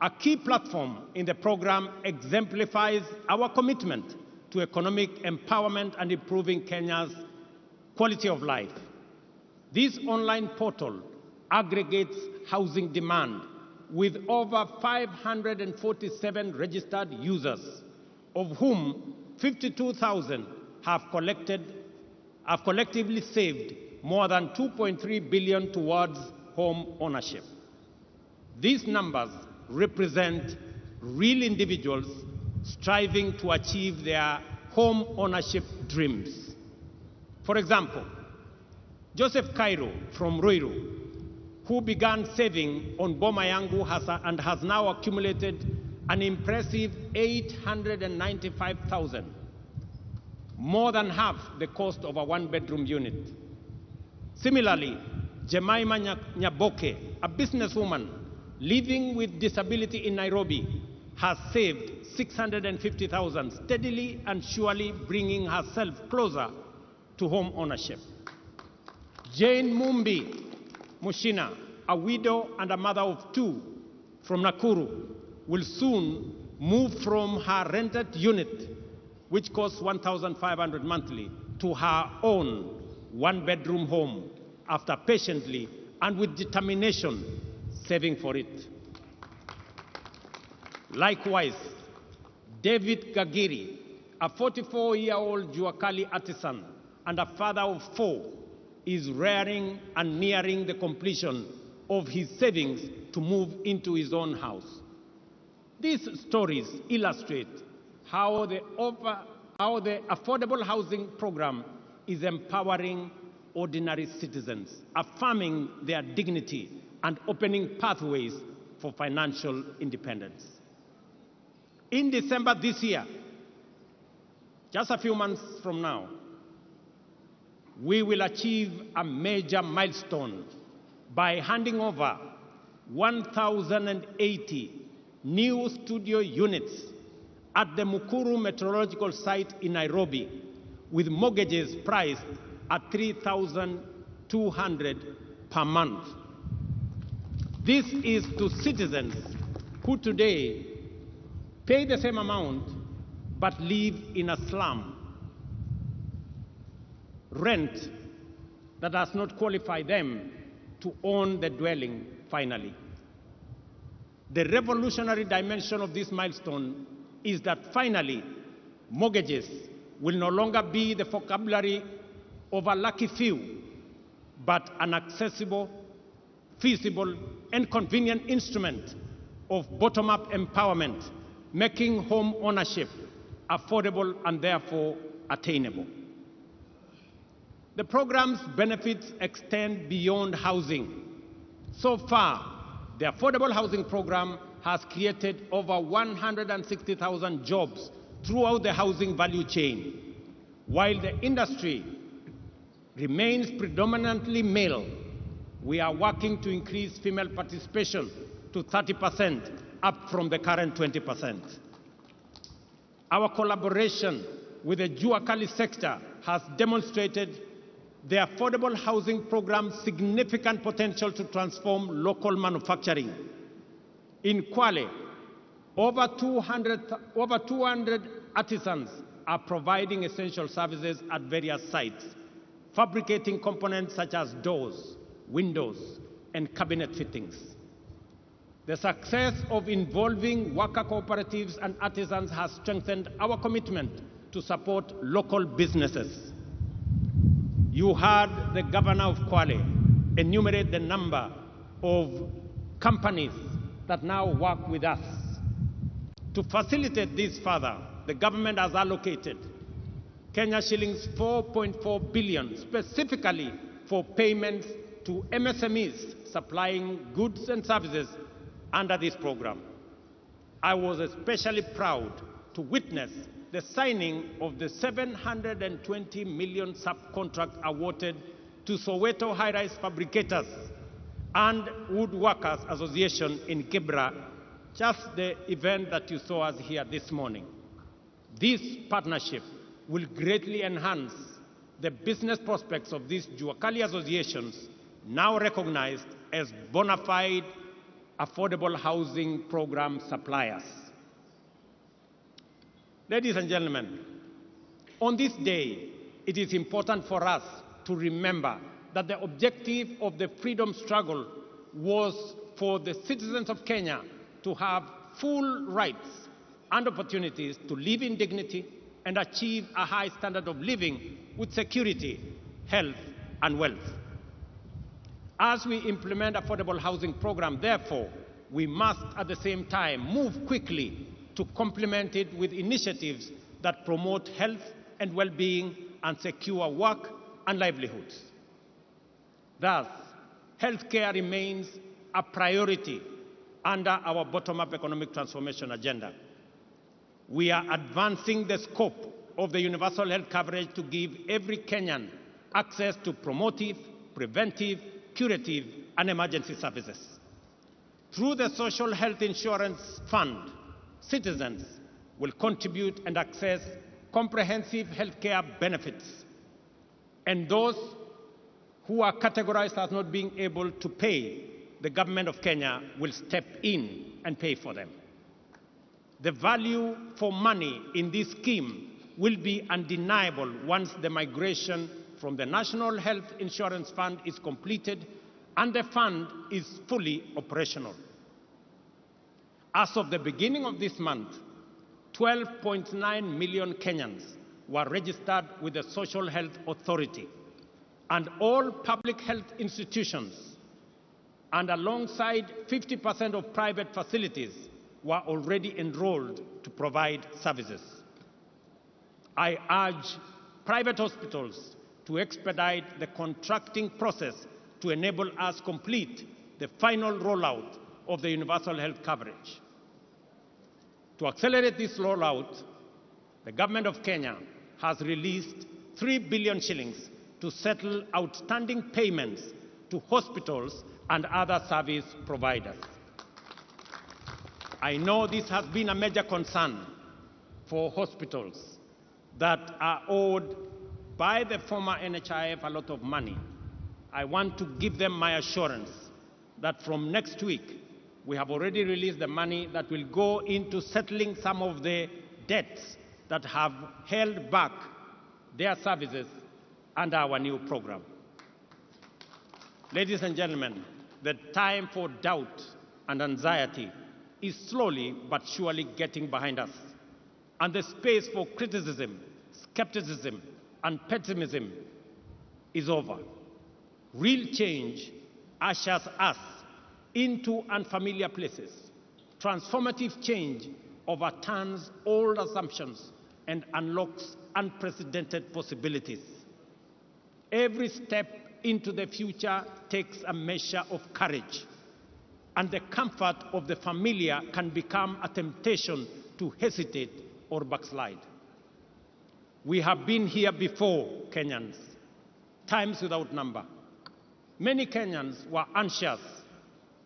a key platform in the program, exemplifies our commitment to economic empowerment and improving Kenya's quality of life. This online portal aggregates housing demand with over 547 registered users, of whom 52,000 have collectively saved more than 2.3 billion towards home ownership. These numbers represent real individuals striving to achieve their home ownership dreams. For example, Joseph Cairo from Ruiru, who began saving on Boma Yangu and has now accumulated an impressive 895,000, more than half the cost of a one-bedroom unit. Similarly, Jemima Nyaboke, a businesswoman living with disability in Nairobi, has saved 650,000, steadily and surely bringing herself closer to home ownership. Jane Mumbi Mushina, a widow and a mother of two from Nakuru, will soon move from her rented unit, which costs 1,500 monthly, to her own one-bedroom home after patiently and with determination saving for it. Likewise, David Gagiri, a 44-year-old Juakali artisan and a father of 4, is rearing and nearing the completion of his savings to move into his own house. These stories illustrate how the affordable housing program is empowering ordinary citizens, affirming their dignity and opening pathways for financial independence. In December this year, just a few months from now, we will achieve a major milestone by handing over 1,080 new studio units at the Mukuru Meteorological Site in Nairobi, with mortgages priced at 3,200 per month. This is to citizens who today pay the same amount but live in a slum. Rent that does not qualify them to own the dwelling finally. The revolutionary dimension of this milestone is that finally mortgages will no longer be the vocabulary of a lucky few, but an accessible, feasible, and convenient instrument of bottom-up empowerment, making home ownership affordable and therefore attainable. The program's benefits extend beyond housing. So far, the affordable housing program has created over 160,000 jobs throughout the housing value chain. While the industry remains predominantly male, we are working to increase female participation to 30%, up from the current 20%. Our collaboration with the Juakali sector has demonstrated the affordable housing program's significant potential to transform local manufacturing. In Kwale, over 200 artisans are providing essential services at various sites, fabricating components such as doors, windows, and cabinet fittings. The success of involving worker cooperatives and artisans has strengthened our commitment to support local businesses. You heard the governor of Kwale enumerate the number of companies that now work with us. To facilitate this further, the government has allocated Kenya shillings 4.4 billion specifically for payments to MSMEs supplying goods and services under this program. I was especially proud to witness the signing of the 720 million subcontract awarded to Soweto High-Rise Fabricators and Woodworkers Association in Kibra, just the event that you saw us here this morning. This partnership will greatly enhance the business prospects of these Juakali associations, now recognized as bona fide affordable housing program suppliers. Ladies and gentlemen, on this day, it is important for us to remember that the objective of the freedom struggle was for the citizens of Kenya to have full rights and opportunities to live in dignity and achieve a high standard of living with security, health, and wealth. As we implement affordable housing program, therefore, we must at the same time move quickly to complement it with initiatives that promote health and well-being and secure work and livelihoods. Thus, healthcare remains a priority under our bottom-up economic transformation agenda. We are advancing the scope of the universal health coverage to give every Kenyan access to promotive, preventive, curative, and emergency services. Through the Social Health Insurance Fund, citizens will contribute and access comprehensive healthcare benefits, and those who are categorized as not being able to pay, the government of Kenya will step in and pay for them. The value for money in this scheme will be undeniable once the migration from the National Health Insurance Fund is completed and the fund is fully operational. As of the beginning of this month, 12.9 million Kenyans were registered with the Social Health Authority, and all public health institutions, and alongside 50% of private facilities, were already enrolled to provide services. I urge private hospitals to expedite the contracting process to enable us complete the final rollout of the universal health coverage. To accelerate this rollout, the government of Kenya has released 3 billion shillings to settle outstanding payments to hospitals and other service providers. I know this has been a major concern for hospitals that are owed by the former NHIF a lot of money. I want to give them my assurance that from next week, we have already released the money that will go into settling some of the debts that have held back their services under our new program. Ladies and gentlemen, the time for doubt and anxiety is slowly but surely getting behind us, and the space for criticism, skepticism, and pessimism is over. Real change ushers us into unfamiliar places. Transformative change overturns old assumptions and unlocks unprecedented possibilities. Every step into the future takes a measure of courage, and the comfort of the familiar can become a temptation to hesitate or backslide. We have been here before, Kenyans, times without number. Many Kenyans were anxious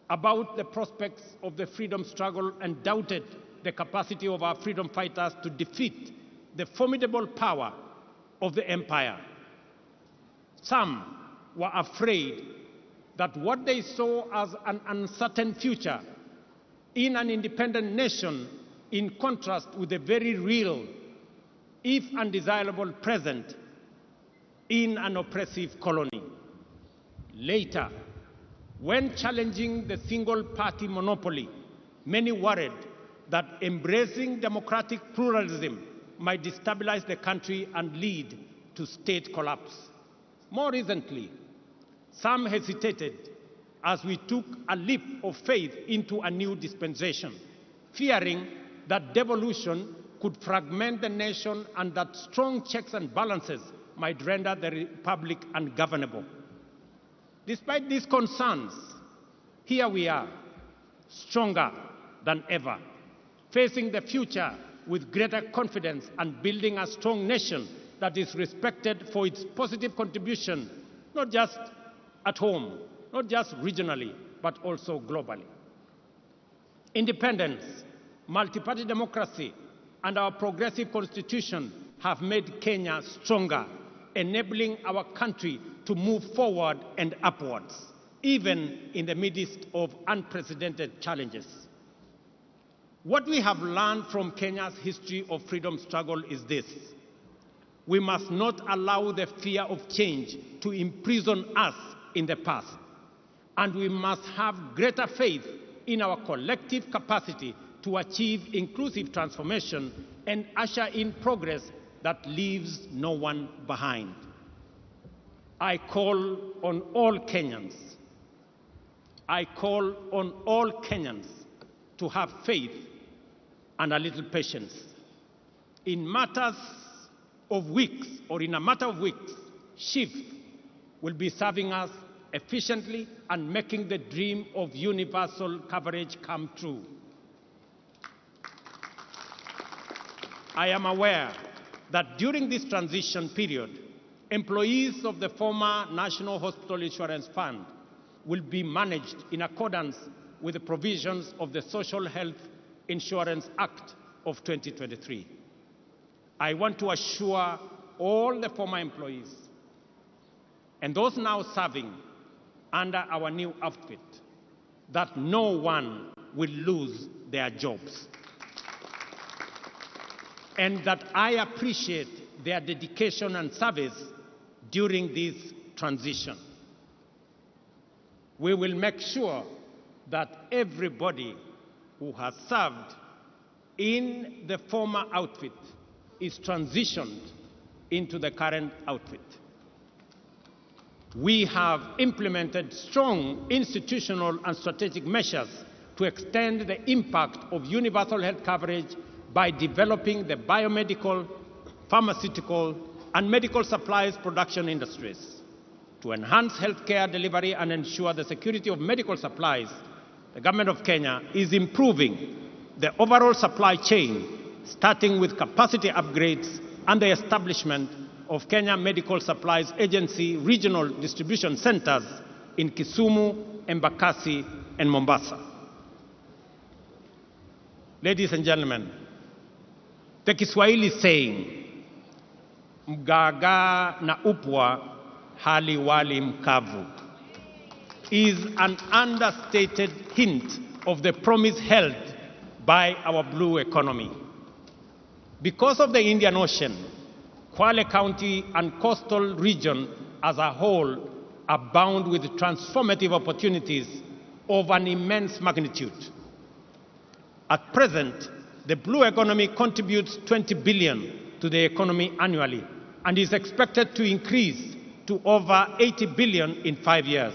about the prospects of the freedom struggle and doubted the capacity of our freedom fighters to defeat the formidable power of the empire. Some were afraid that what they saw as an uncertain future in an independent nation, in contrast with the very real, if undesirable, present in an oppressive colony. Later, when challenging the single-party monopoly, many worried that embracing democratic pluralism might destabilize the country and lead to state collapse. More recently, some hesitated as we took a leap of faith into a new dispensation, fearing that devolution could fragment the nation and that strong checks and balances might render the republic ungovernable. Despite these concerns, here we are, stronger than ever, facing the future with greater confidence and building a strong nation that is respected for its positive contribution, not just at home, not just regionally, but also globally. Independence, multi-party democracy, and our progressive constitution have made Kenya stronger, enabling our country to move forward and upwards, even in the midst of unprecedented challenges. What we have learned from Kenya's history of freedom struggle is this: we must not allow the fear of change to imprison us in the past, and we must have greater faith in our collective capacity to achieve inclusive transformation and usher in progress that leaves no one behind. I call on all Kenyans to have faith and a little patience. In a matter of weeks, SHIFT will be serving us efficiently and making the dream of universal coverage come true. I am aware that during this transition period, employees of the former National Hospital Insurance Fund will be managed in accordance with the provisions of the Social Health Insurance Act of 2023. I want to assure all the former employees and those now serving under our new outfit that no one will lose their jobs, and that I appreciate their dedication and service during this transition. We will make sure that everybody who has served in the former outfit is transitioned into the current outfit. We have implemented strong institutional and strategic measures to extend the impact of universal health coverage by developing the biomedical, pharmaceutical, and medical supplies production industries. To enhance healthcare delivery and ensure the security of medical supplies, the Government of Kenya is improving the overall supply chain, starting with capacity upgrades and the establishment of Kenya Medical Supplies Agency regional distribution centers in Kisumu, Embakasi, and Mombasa. Ladies and gentlemen, the Kiswahili saying, mgaga na upwa hali wali mkavu, is an understated hint of the promise held by our blue economy. Because of the Indian Ocean, Kwale County and coastal region as a whole abound with transformative opportunities of an immense magnitude. At present, the blue economy contributes 20 billion to the economy annually and is expected to increase to over 80 billion in 5 years.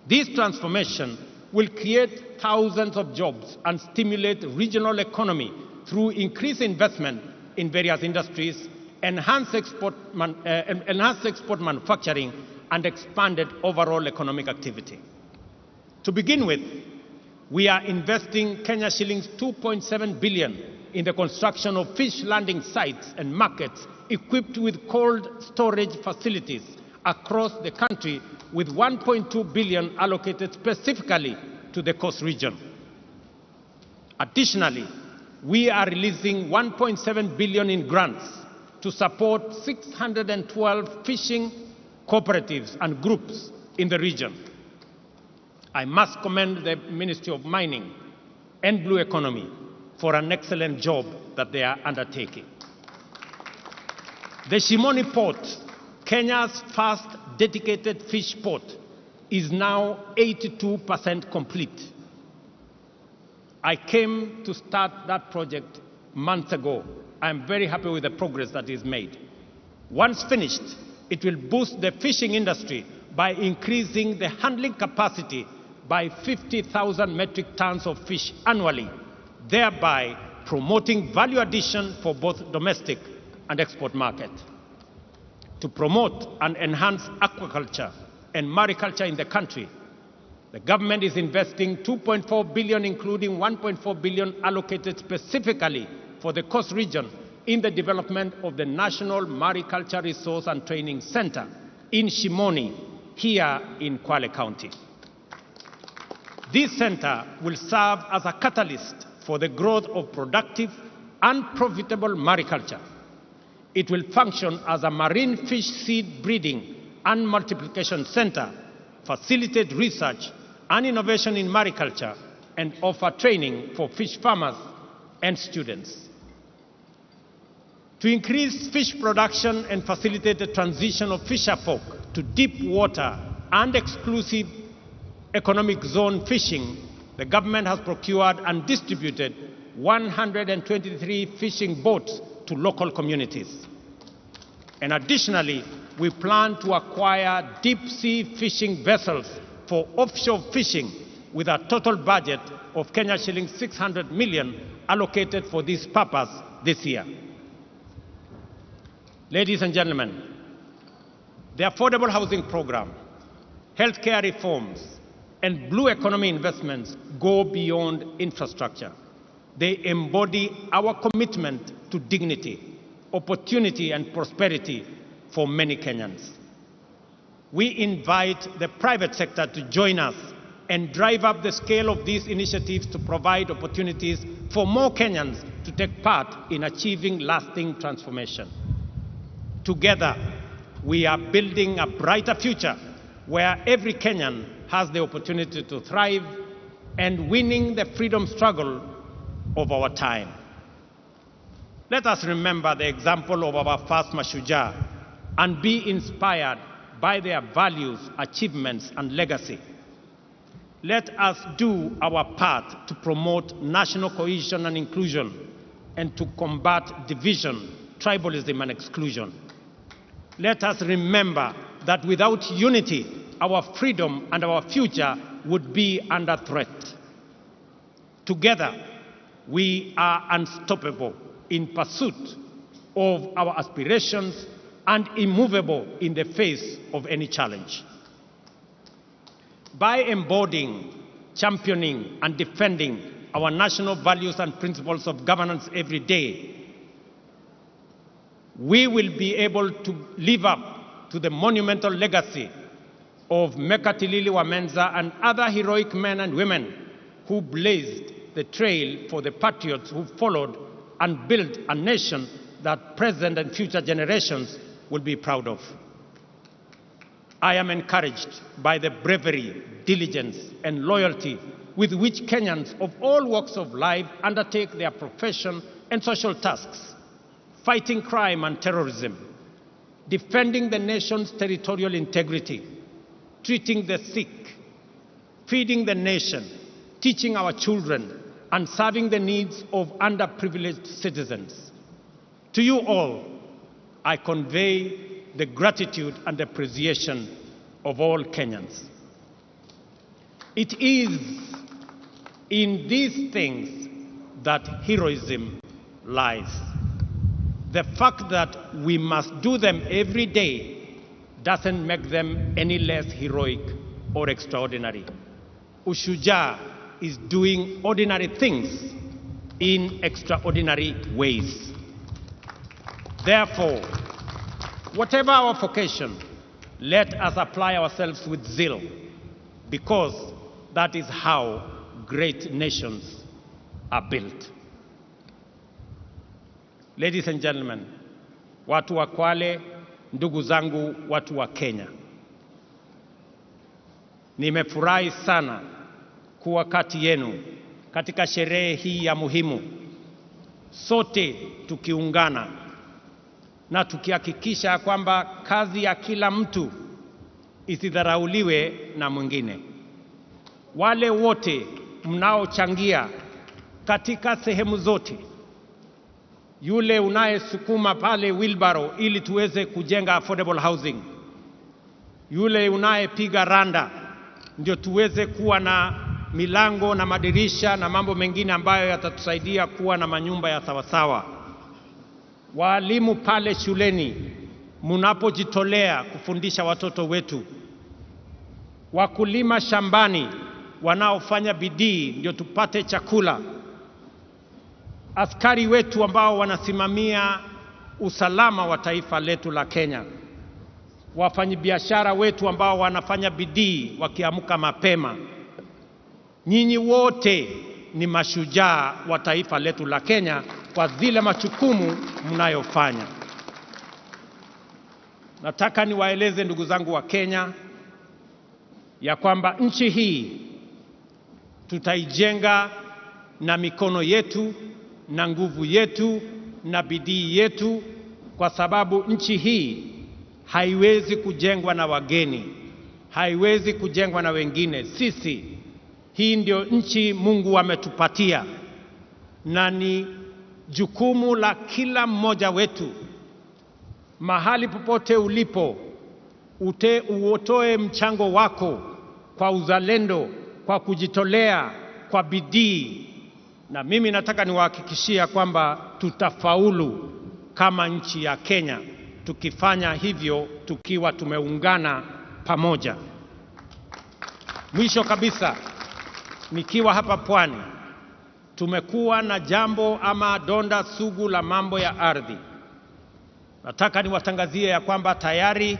This transformation will create thousands of jobs and stimulate regional economy through increased investment in various industries, enhanced export manufacturing, and expanded overall economic activity. To begin with, we are investing Kenya shillings 2.7 billion in the construction of fish landing sites and markets equipped with cold storage facilities across the country, with 1.2 billion allocated specifically to the coast region. Additionally, we are releasing 1.7 billion in grants to support 612 fishing cooperatives and groups in the region. I must commend the Ministry of Mining and Blue Economy for an excellent job that they are undertaking. The Shimoni Port, Kenya's first dedicated fish port, is now 82% complete. I came to start that project months ago. I am very happy with the progress that is made. Once finished, it will boost the fishing industry by increasing the handling capacity by 50,000 metric tons of fish annually, thereby promoting value addition for both domestic and export market. To promote and enhance aquaculture and mariculture in the country, the government is investing 2.4 billion, including 1.4 billion allocated specifically for the Coast region in the development of the National Mariculture Resource and Training Center in Shimoni, here in Kwale County. This center will serve as a catalyst for the growth of productive and profitable mariculture. It will function as a marine fish seed breeding and multiplication center, facilitate research and innovation in mariculture, and offer training for fish farmers and students. To increase fish production and facilitate the transition of fisherfolk to deep water and exclusive economic zone fishing, the government has procured and distributed 123 fishing boats to local communities. And additionally, we plan to acquire deep-sea fishing vessels for offshore fishing with a total budget of Kenya shillings 600 million allocated for this purpose this year. Ladies and gentlemen, the affordable housing program, healthcare reforms, and blue economy investments go beyond infrastructure. They embody our commitment to dignity, opportunity, and prosperity for many Kenyans. We invite the private sector to join us and drive up the scale of these initiatives to provide opportunities for more Kenyans to take part in achieving lasting transformation. Together, we are building a brighter future where every Kenyan has the opportunity to thrive and winning the freedom struggle of our time. Let us remember the example of our first Mashujaa and be inspired by their values, achievements, and legacy. Let us do our part to promote national cohesion and inclusion and to combat division, tribalism, and exclusion. Let us remember that without unity, our freedom and our future would be under threat. Together, we are unstoppable in pursuit of our aspirations and immovable in the face of any challenge. By embodying, championing, and defending our national values and principles of governance every day, we will be able to live up to the monumental legacy of Mekatilili Wamenza and other heroic men and women who blazed the trail for the patriots who followed and built a nation that present and future generations will be proud of. I am encouraged by the bravery, diligence, and loyalty with which Kenyans of all walks of life undertake their profession and social tasks, fighting crime and terrorism, defending the nation's territorial integrity, treating the sick, feeding the nation, teaching our children, and serving the needs of underprivileged citizens. To you all, I convey the gratitude and appreciation of all Kenyans. It is in these things that heroism lies. The fact that we must do them every day doesn't make them any less heroic or extraordinary. Ushujaa is doing ordinary things in extraordinary ways. Therefore, whatever our vocation, let us apply ourselves with zeal, because that is how great nations are built. Ladies and gentlemen, watu wa Kwale, ndugu zangu watu wa Kenya, nimefurahi sana kuwa kati yenu katika sherehe hii ya muhimu, sote tukiungana na tukihakikisha kwamba kazi ya kila mtu isidharauliwe na mwingine. Wale wote mnaochangia katika sehemu zote, yule unayesukuma pale wheelbarrow ili tuweze kujenga affordable housing, yule unayepiga randa, ndio tuweze kuwa na milango na madirisha na mambo mengine ambayo yatatusaidia kuwa na manyumba ya sawasawa. Walimu pale shuleni, mnapojitolea kufundisha watoto wetu. Wakulima shambani wanaofanya bidii ndio tupate chakula. Askari wetu ambao wanasimamia usalama wa taifa letu la Kenya. Wafanyabiashara wetu ambao wanafanya bidii wakiamka mapema. Nyinyi wote ni mashujaa wa taifa letu la Kenya kwa zile majukumu mnayofanya. Nataka niwaeleze ndugu zangu wa Kenya ya kwamba nchi hii tutaijenga na mikono yetu na nguvu yetu na bidii yetu, kwa sababu nchi hii haiwezi kujengwa na wageni, haiwezi kujengwa na wengine. Hii ndio nchi Mungu ametupatia, na ni jukumu la kila mmoja wetu, mahali popote ulipo, uotoe mchango wako kwa uzalendo, kwa kujitolea, kwa bidii. Na mimi nataka niwahakikishia kwamba tutafaulu kama nchi ya Kenya tukifanya hivyo, tukiwa tumeungana pamoja. Mwisho kabisa, nikiwa hapa Pwani, tumekuwa na jambo ama donda sugu la mambo ya ardhi. Nataka niwatangazie ya kwamba tayari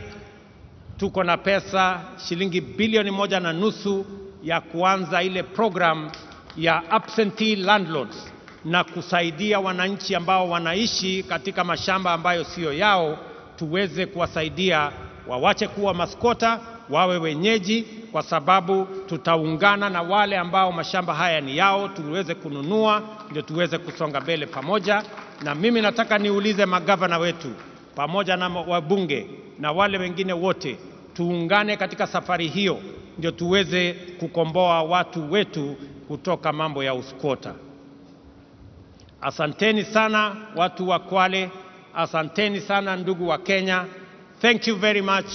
tuko na pesa shilingi bilioni 1.5 ya kuanza ile program ya absentee landlords, na kusaidia wananchi ambao wanaishi katika mashamba ambayo sio yao, tuweze kuwasaidia wawache kuwa maskota, wawe wenyeji, kwa sababu tutaungana na wale ambao mashamba haya ni yao, tuweze kununua, ndio tuweze kusonga mbele pamoja. Na mimi nataka niulize magavana wetu pamoja na wabunge na wale wengine wote, tuungane katika safari hiyo, ndio tuweze kukomboa watu wetu kutoka mambo ya uskota. Asanteni sana watu wa Kwale, asanteni sana ndugu wa Kenya. Thank you very much.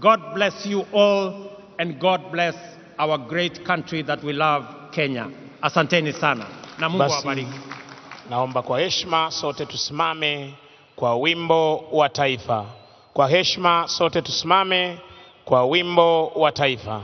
God bless you all, and God bless our great country that we love, Kenya. Asanteni sana na Mungu awabariki. Naomba kwa heshima sote tusimame kwa wimbo wa taifa. Kwa heshima sote tusimame kwa wimbo wa taifa.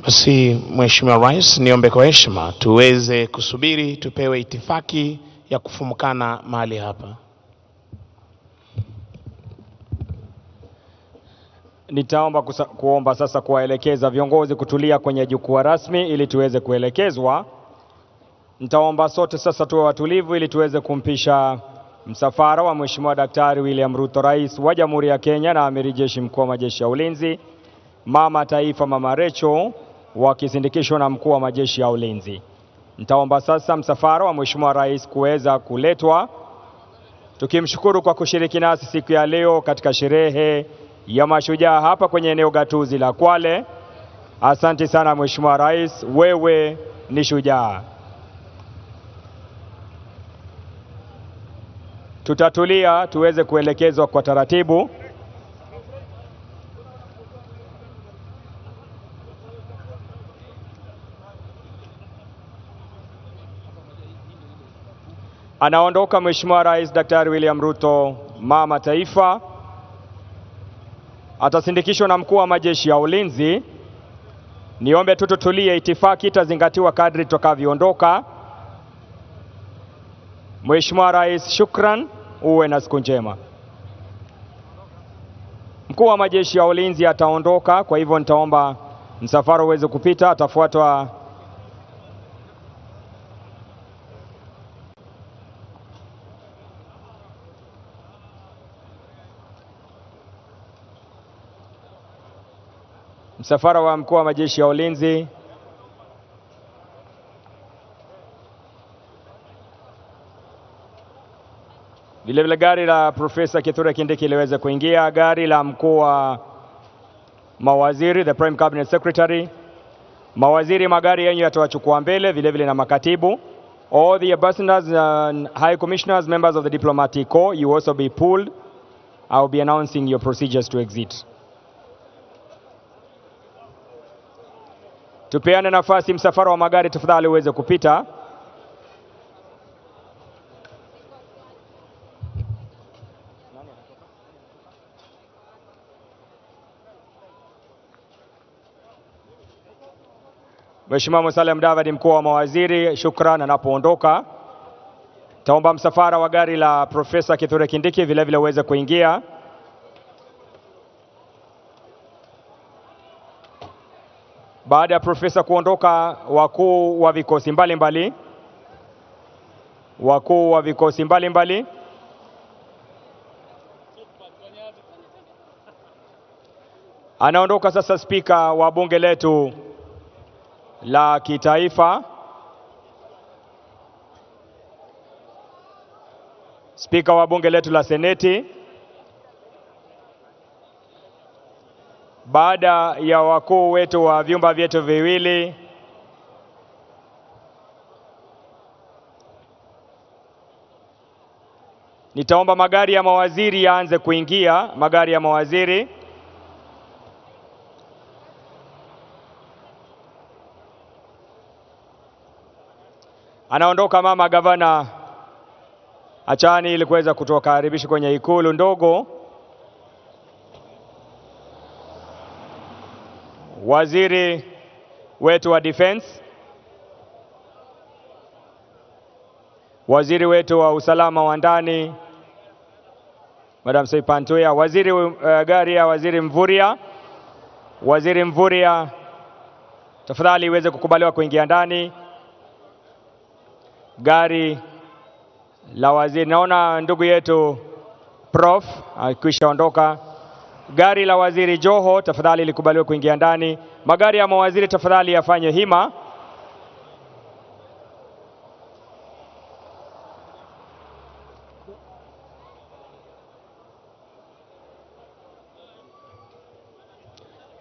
Basi Mheshimiwa Rais, niombe kwa heshima tuweze kusubiri tupewe itifaki ya kufumukana mahali hapa. Nitaomba kuomba sasa kuwaelekeza viongozi kutulia kwenye jukwaa rasmi ili tuweze kuelekezwa. Nitaomba sote sasa tuwe watulivu ili tuweze kumpisha msafara wa Mheshimiwa Daktari William Ruto, Rais wa Jamhuri ya Kenya na Amiri Jeshi Mkuu wa Majeshi ya Ulinzi, Mama Taifa Mama Rachel, wakisindikishwa na Mkuu wa Majeshi ya Ulinzi. Nitaomba sasa msafara wa Mheshimiwa Rais kuweza kuletwa tukimshukuru kwa kushiriki nasi siku ya leo katika sherehe ya Mashujaa hapa kwenye eneo gatuzi la Kwale. Asante sana Mheshimiwa Rais, wewe ni shujaa. Tutatulia tuweze kuelekezwa kwa taratibu. Anaondoka Mheshimiwa Rais Daktari William Ruto, mama taifa. Atasindikishwa na mkuu wa majeshi ya ulinzi. Niombe tutulie, itifaki itazingatiwa kadri tutakavyoondoka. Mheshimiwa Rais, shukran, uwe na siku njema. Mkuu wa majeshi ya ulinzi ataondoka, kwa hivyo nitaomba msafara uweze kupita, atafuatwa msafara wa mkuu wa majeshi ya ulinzi. Vile gari la Profesa Kithure Kindiki liweze kuingia, gari la mkuu wa mawaziri, the Prime Cabinet Secretary. Mawaziri magari yenyu yatawachukua mbele, vile na makatibu. All the ambassadors, high commissioners, members of the diplomatic corps, you also be pulled. I will be announcing your procedures to exit. Tupeane nafasi msafara wa magari tafadhali uweze kupita. Mheshimiwa Musalia Mudavadi, mkuu wa mawaziri, shukran anapoondoka. Taomba msafara wa gari la Profesa Kithure Kindiki vile uweze kuingia. Baada ya profesa kuondoka, wakuu wa vikosi mbalimbali anaondoka sasa spika wa bunge letu la kitaifa, spika wa bunge letu la seneti. Baada ya wakuu wetu wa vyumba vyetu viwili nitaomba magari ya mawaziri yaanze kuingia. Magari ya mawaziri. Anaondoka mama gavana Achani ili kuweza kutukaribisha kwenye ikulu ndogo. Waziri wetu wa defense, waziri wetu wa usalama wa ndani Madam Soipantuya, waziri gari ya waziri Mvuria, tafadhali iweze kukubaliwa kuingia ndani. Gari la waziri, naona ndugu yetu Prof akisha ondoka. Gari la waziri Joho tafadhali likubaliwe kuingia ndani. Magari ya mawaziri tafadhali yafanye hima.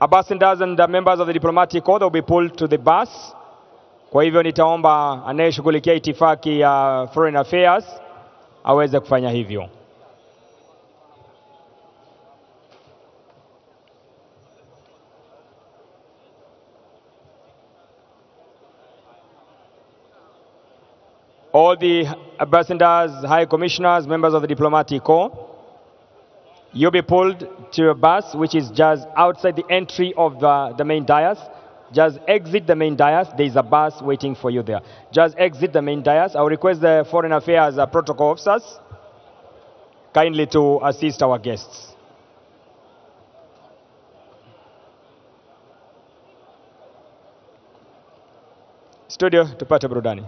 Ambassadors and the members of the diplomatic corps will be pulled to the bus. Kwa hivyo nitaomba anayeshughulikia itifaki ya foreign affairs aweze kufanya hivyo. All the ambassadors, high commissioners, members of the diplomatic corps, you'll be pulled to a bus which is just outside the entry of the main dais. Just exit the main dais. There is a bus waiting for you there. Just exit the main dais. I will request the foreign affairs protocol officers kindly to assist our guests. Studio, tupate burudani.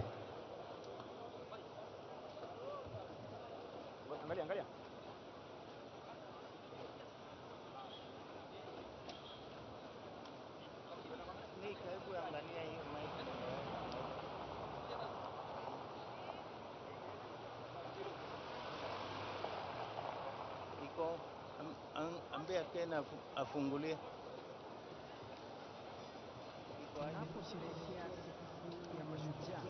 Pia Kenya afungulie. Tunaposherehekea sikukuu ya Mashujaa,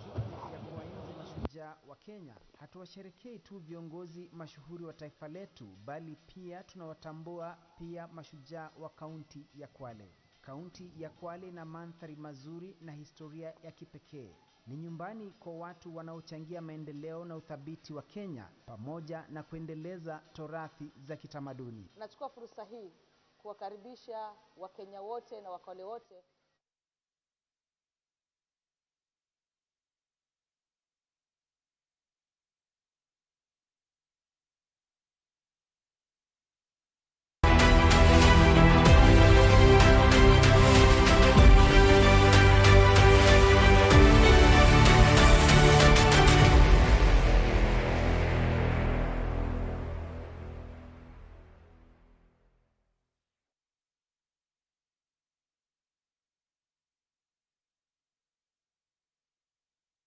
siku ya kuwaenzi mashujaa wa Kenya, hatuwasherekei tu viongozi mashuhuri wa taifa letu, bali pia tunawatambua pia mashujaa wa kaunti ya Kwale. Kaunti ya Kwale ina mandhari mazuri na historia ya kipekee. Ni nyumbani kwa watu wanaochangia maendeleo na uthabiti wa Kenya, pamoja na kuendeleza torathi za kitamaduni. Nachukua fursa hii kuwakaribisha Wakenya wote na Wakwale wote